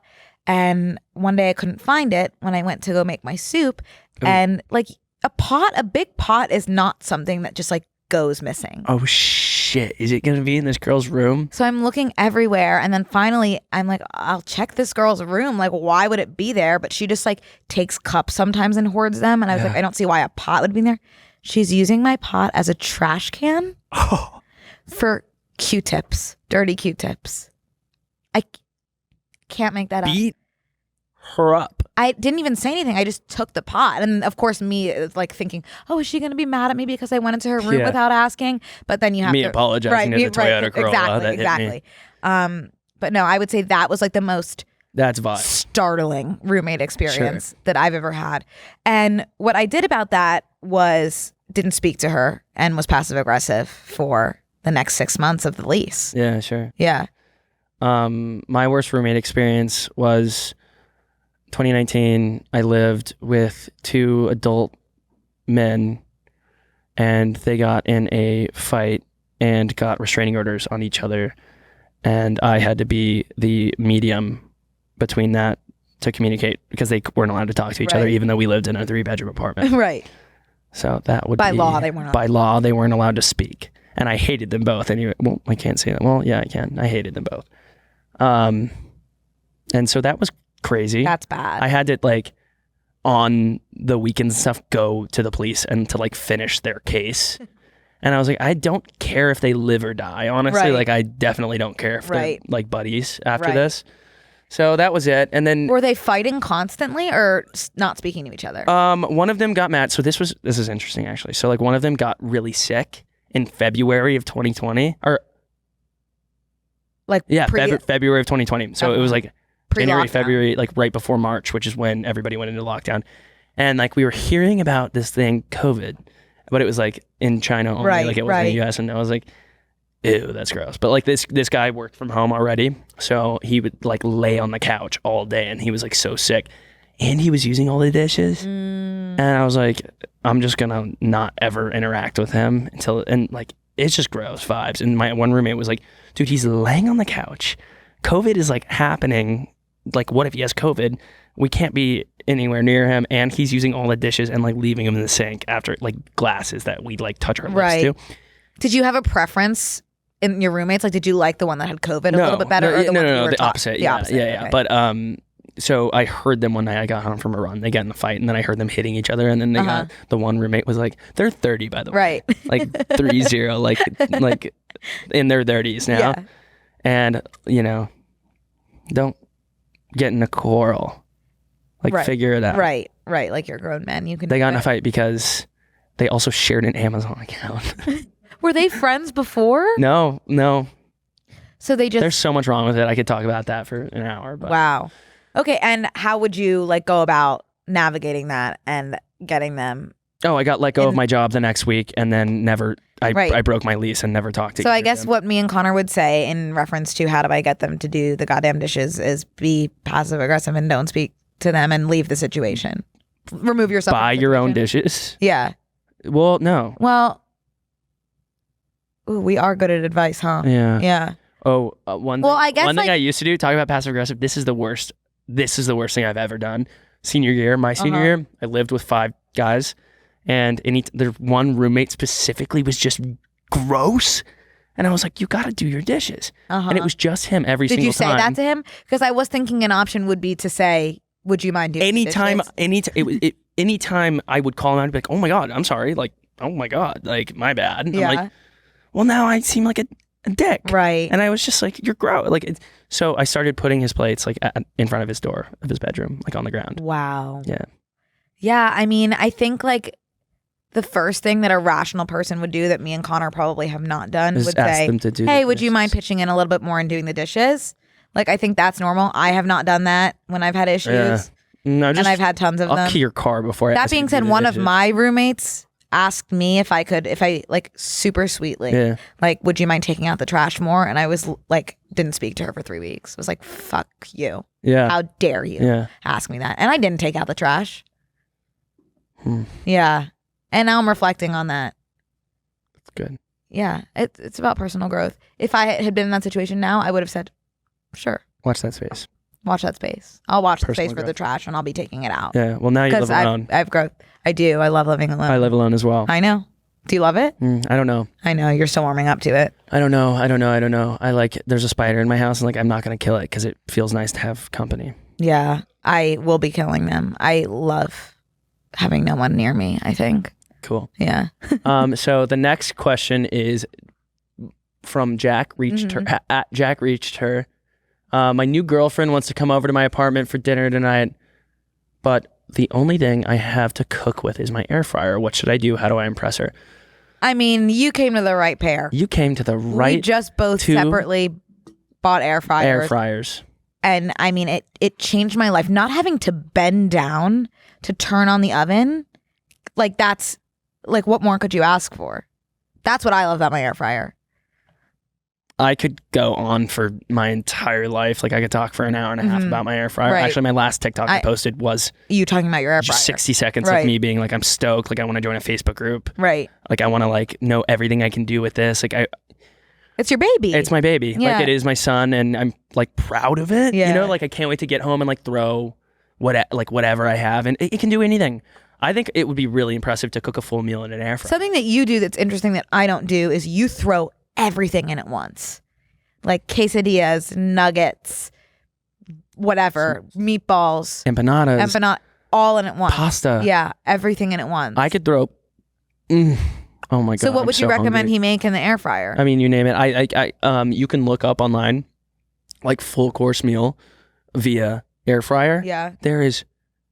And one day I couldn't find it when I went to go make my soup. Ooh. And like a big pot is not something that just like goes missing. Oh shit. Is it going to be in this girl's room? So I'm looking everywhere, and then finally I'm like, I'll check this girl's room. Like, why would it be there? But she just like takes cups sometimes and hoards them. And I was like, I don't see why a pot would be in there. She's using my pot as a trash can for Q-tips, dirty Q-tips. I can't make that up. Beat her up. I didn't even say anything. I just took the pot. And of course, me like thinking, oh, is she going to be mad at me because I went into her room without asking? But then you have me apologizing to the Toyota Corolla. Exactly. But no, I would say that was like the most startling roommate experience that I've ever had. And what I did about that was didn't speak to her and was passive aggressive for the next 6 months of the lease. Yeah, sure. Yeah. My worst roommate experience was 2019. I lived with 2 adult men, and they got in a fight and got restraining orders on each other, and I had to be the medium between that to communicate because they weren't allowed to talk to each other, even though we lived in a 3-bedroom apartment. Right. So that would by law they weren't. By law they weren't allowed to speak, and I hated them both. Anyway, well, I can't say that. Well, yeah, I can. I hated them both. And so that was crazy. That's bad. I had to like on the weekends and stuff go to the police and to like finish their case. And I was like, I don't care if they live or die, honestly. Right. Like I definitely don't care if they're like buddies after Right. this. So that was it. And then were they fighting constantly or not speaking to each other? one of them got mad. So this is interesting actually. So like one of them got really sick in February of 2020 or like February of 2020. So it was like January, Pre-lockdown. February, like right before March, which is when everybody went into lockdown. And like we were hearing about this thing, COVID, but it was like in China only, like it wasn't in the US. And I was like, ew, that's gross. But like this guy worked from home already. So he would like lay on the couch all day and he was like so sick. And he was using all the dishes. And I was like, I'm just gonna not ever interact with him and like it's just gross vibes. And my one roommate was like, dude, he's laying on the couch. COVID is like happening. Like, what if he has COVID? We can't be anywhere near him, and he's using all the dishes and like leaving them in the sink after like glasses that we like touch our lips to. Did you have a preference in your roommates? Like, did you like the one that had COVID a little bit better? No, the opposite. Yeah. Okay. But so I heard them one night. I got home from a run. They got in the fight, and then I heard them hitting each other. And then they got the one roommate was like, "They're 30, by the way, right? Like 30, like in their 30s now." Yeah. And don't get in a quarrel. Like figure it out. Right. Like you're grown men. You can. They got in a fight because they also shared an Amazon account. Were they friends before? No. So they just There's so much wrong with it. I could talk about that for an hour. But wow. Okay, and how would you like go about navigating that and getting them? Oh, I got let go of my job the next week, and then I broke my lease and never talked to. So I guess what me and Connor would say in reference to how do I get them to do the goddamn dishes is be passive aggressive and don't speak to them and leave the situation. Remove yourself. Buy your own dishes. Yeah. Well, no. Well, ooh, we are good at advice, huh? Yeah. Yeah. Oh, one I guess thing I used to do, talk about passive aggressive. This is the worst. This is the worst thing I've ever done. Senior year, my senior year, I lived with 5 guys, and their one roommate specifically was just gross. And I was like, you got to do your dishes. And it was just him every single time. Did you say that to him? Because I was thinking an option would be to say, would you mind doing anytime, dishes? anytime I would call him out and be like, oh my God, I'm sorry. Like, oh my God, like my bad. Yeah. I'm like, well, now I seem like a dick. Right. And I was just like, you're gross. Like, so I started putting his plates like in front of his door of his bedroom, like on the ground. Wow. Yeah. Yeah. I mean, I think like the first thing that a rational person would do that me and Connor probably have not done would say, them to do hey, would you mind pitching in a little bit more and doing the dishes? Like, I think that's normal. I have not done that when I've had issues. Yeah. No, just, and I've had tons of I'll them. key your car before I That ask you being to said, do the one of dishes. my roommates asked me if I like super sweetly, like, would you mind taking out the trash more? And I was like, didn't speak to her for 3 weeks. I was like, fuck you. Yeah. How dare you ask me that? And I didn't take out the trash. Yeah. And now I'm reflecting on that. That's good. Yeah. It's about personal growth. If I had been in that situation now, I would have said, sure. Watch that space. Watch that space. I'll watch the Personal space for the growth. trash and I'll be taking it out. Yeah. Well, now you live alone. I've growth. I do. I love living alone. I live alone as well. I know. Do you love it? I don't know. I know. You're still warming up to it. I don't know. I like, there's a spider in my house and like, I'm not going to kill it because it feels nice to have company. Yeah. I will be killing them. I love having no one near me, I think. Cool. Yeah. So the next question is from Jack Reached Her at Jack Reached Her. My new girlfriend wants to come over to my apartment for dinner tonight, but the only thing I have to cook with is my air fryer. What should I do? How do I impress her? I mean, you came to the right pair. You came to the right. We just both separately bought air fryers. Air fryers. And I mean, it changed my life. Not having to bend down to turn on the oven, like that's like, what more could you ask for? That's what I love about my air fryer. I could go on for my entire life. Like I could talk for an hour and a half about my air fryer. Right. Actually, my last TikTok I posted was you talking about your air fryer. Just 60 seconds of me being like, I'm stoked. Like I want to join a Facebook group. Right. Like I want to like know everything I can do with this. Like it's your baby. It's my baby. Yeah. Like it is my son, and I'm like proud of it. Yeah. You know, like I can't wait to get home and like throw whatever I have, and it can do anything. I think it would be really impressive to cook a full meal in an air fryer. Something that you do that's interesting that I don't do is you throw everything in at once. Like quesadillas, nuggets, whatever, meatballs, empanadas, all in at once. Pasta. Yeah, everything in at once. I could throw. Oh my God. So what would you recommend hungry. he make in the air fryer? I mean, you name it. You can look up online, like full course meal via air fryer. Yeah. There is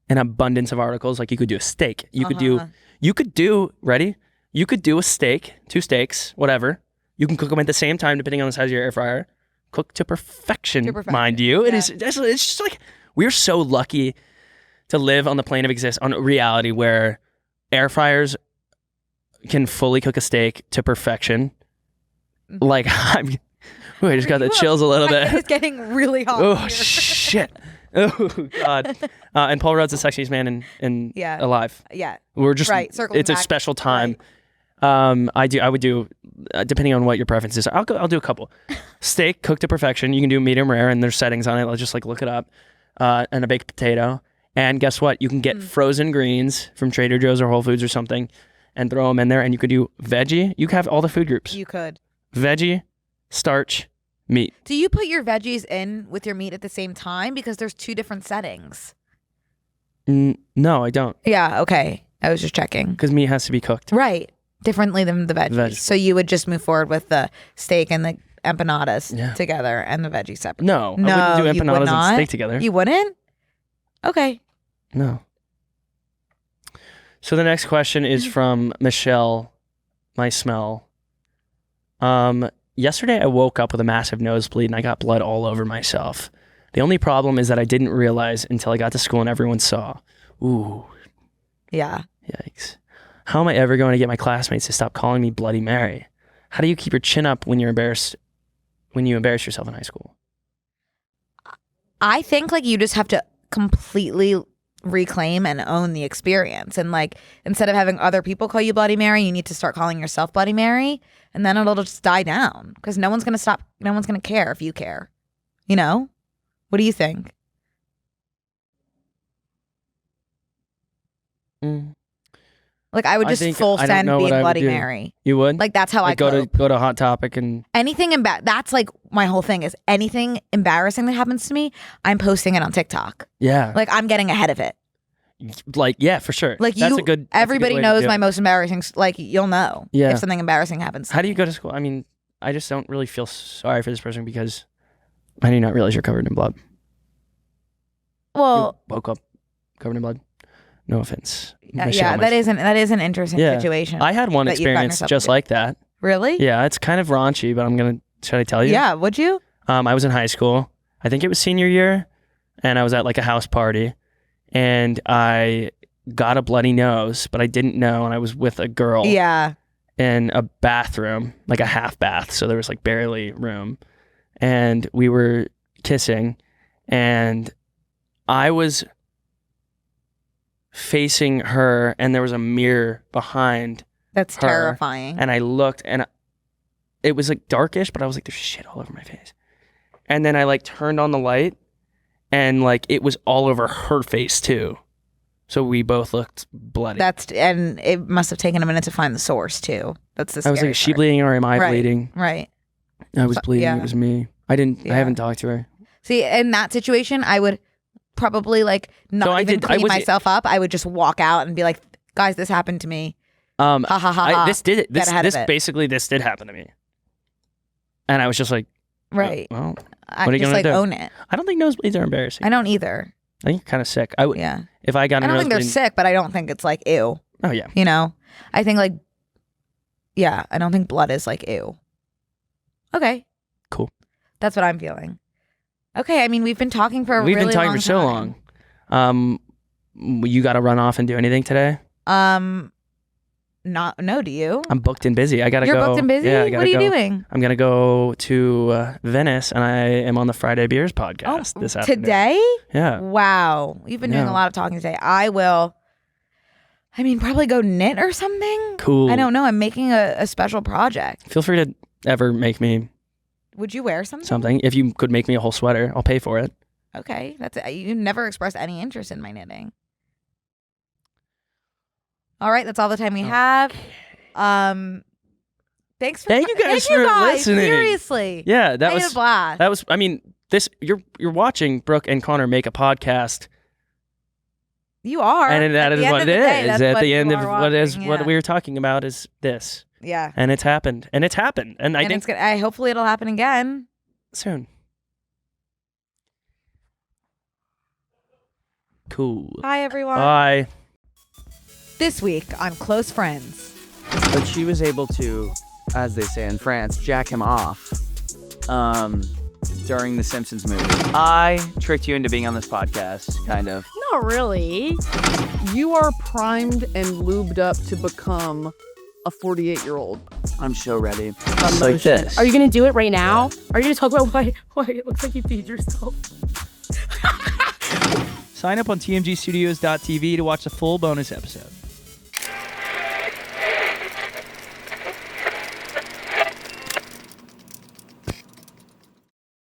an abundance of articles. Like you could do a steak. You could do ready? You could do a steak, 2 steaks, whatever. You can cook them at the same time depending on the size of your air fryer. Cook to perfection, mind you. Yeah. It's just like we're so lucky to live on the plane of on reality where air fryers can fully cook a steak to perfection. Like I just got the chills a little bit. It's getting really hot. Oh here. shit. Oh God. And Paul Rudd's the sexiest man in alive. Yeah. We're just circling it's back. a special time. Right. I would do depending on what your preference is. I'll do a couple. Steak cooked to perfection. You can do medium rare, and there's settings on it. I'll just like look it up. And a baked potato. And guess what? You can get frozen greens from Trader Joe's or Whole Foods or something, and throw them in there. And you could do veggie. You could have all the food groups. You could. Veggie, starch, meat. Do you put your veggies in with your meat at the same time? Because there's 2 different settings. No, I don't. Yeah. Okay. I was just checking. Because meat has to be cooked. Right. Differently than the veggies. So you would just move forward with the steak and the empanadas together and the veggies separate. No, I wouldn't do empanadas and steak together. You wouldn't? Okay. No. So the next question is from Michelle, my smell. yesterday I woke up with a massive nosebleed and I got blood all over myself. The only problem is that I didn't realize until I got to school and everyone saw. Ooh. Yeah. Yikes. How am I ever going to get my classmates to stop calling me Bloody Mary? How do you keep your chin up when you embarrass yourself in high school? I think like you just have to completely reclaim and own the experience. And like, instead of having other people call you Bloody Mary, you need to start calling yourself Bloody Mary, and then it'll just die down because no one's going to care if you care. You know? What do you think? Like I would just full send being Bloody Mary. You would? Like that's how I go to Hot Topic and anything that's like my whole thing is anything embarrassing that happens to me, I'm posting it on TikTok. Yeah. Like I'm getting ahead of it. Like yeah, for sure. Like everybody knows my most embarrassing. Like you'll know if something embarrassing happens. How do you go to school? I mean, I just don't really feel sorry for this person because I did not realize you're covered in blood. Well, you woke up covered in blood. No offense. Yeah, that is an interesting situation. I had one experience just like that. Really? Yeah, it's kind of raunchy, but should I tell you? Yeah, would you? I was in high school. I think it was senior year, and I was at like a house party, and I got a bloody nose, but I didn't know, and I was with a girl. Yeah. In a bathroom, like a half bath, so there was like barely room, and we were kissing, and I was facing her and there was a mirror behind That's her, terrifying. and I looked and it was like darkish, but I was like, there's shit all over my face. And then I like turned on the light and like it was all over her face too. So we both looked bloody. And it must have taken a minute to find the source too. That's the I was like, is she bleeding or am I bleeding? Right. I was bleeding. Yeah. It was me. I haven't talked to her. See, in that situation, I would probably like not clean myself up. I would just walk out and be like, guys, this happened to me. Ha ha ha ha. This did happen to me. And I was just like, right. Well, I what are you just gonna do? Own it. I don't think nosebleeds are embarrassing. I don't either. I think you're kind of sick. I would. Yeah. If I got, I don't think they're sick, but I don't think it's like ew. Oh yeah. You know, I think like, yeah, I don't think blood is like ew. Okay. Cool. That's what I'm feeling. Okay, I mean, we've been talking for We've been talking for so long. You got to run off and do anything today? No, do you? I'm booked and busy. I got to go. You're booked and busy? Yeah, what are you doing? I'm going to go to Venice, and I am on the Friday Beers podcast this afternoon. Today? Yeah. Wow. You've been doing a lot of talking today. I will, probably go knit or something. Cool. I don't know. I'm making a special project. Feel free to ever make me Would you wear something? If you could make me a whole sweater, I'll pay for it. Okay. You never expressed any interest in my knitting. All right, that's all the time we have. Thanks for Thank you guys for listening. Seriously. Yeah, that I had a blast. That was you're watching Brooke and Connor make a podcast. You are. And that is what it is. At the end of what we were talking about is this. Yeah. And it's happened. And I think hopefully it'll happen again soon. Cool. Bye, everyone. Bye. This week on Close Friends. But she was able to, as they say in France, jack him off during the Simpsons movie. I tricked you into being on this podcast, kind of. Not really. You are primed and lubed up to become a 48-year-old. I'm so ready. Just like this. Are you going to do it right now? Are you going to talk about why it looks like you peed yourself? Sign up on tmgstudios.tv to watch the full bonus episode.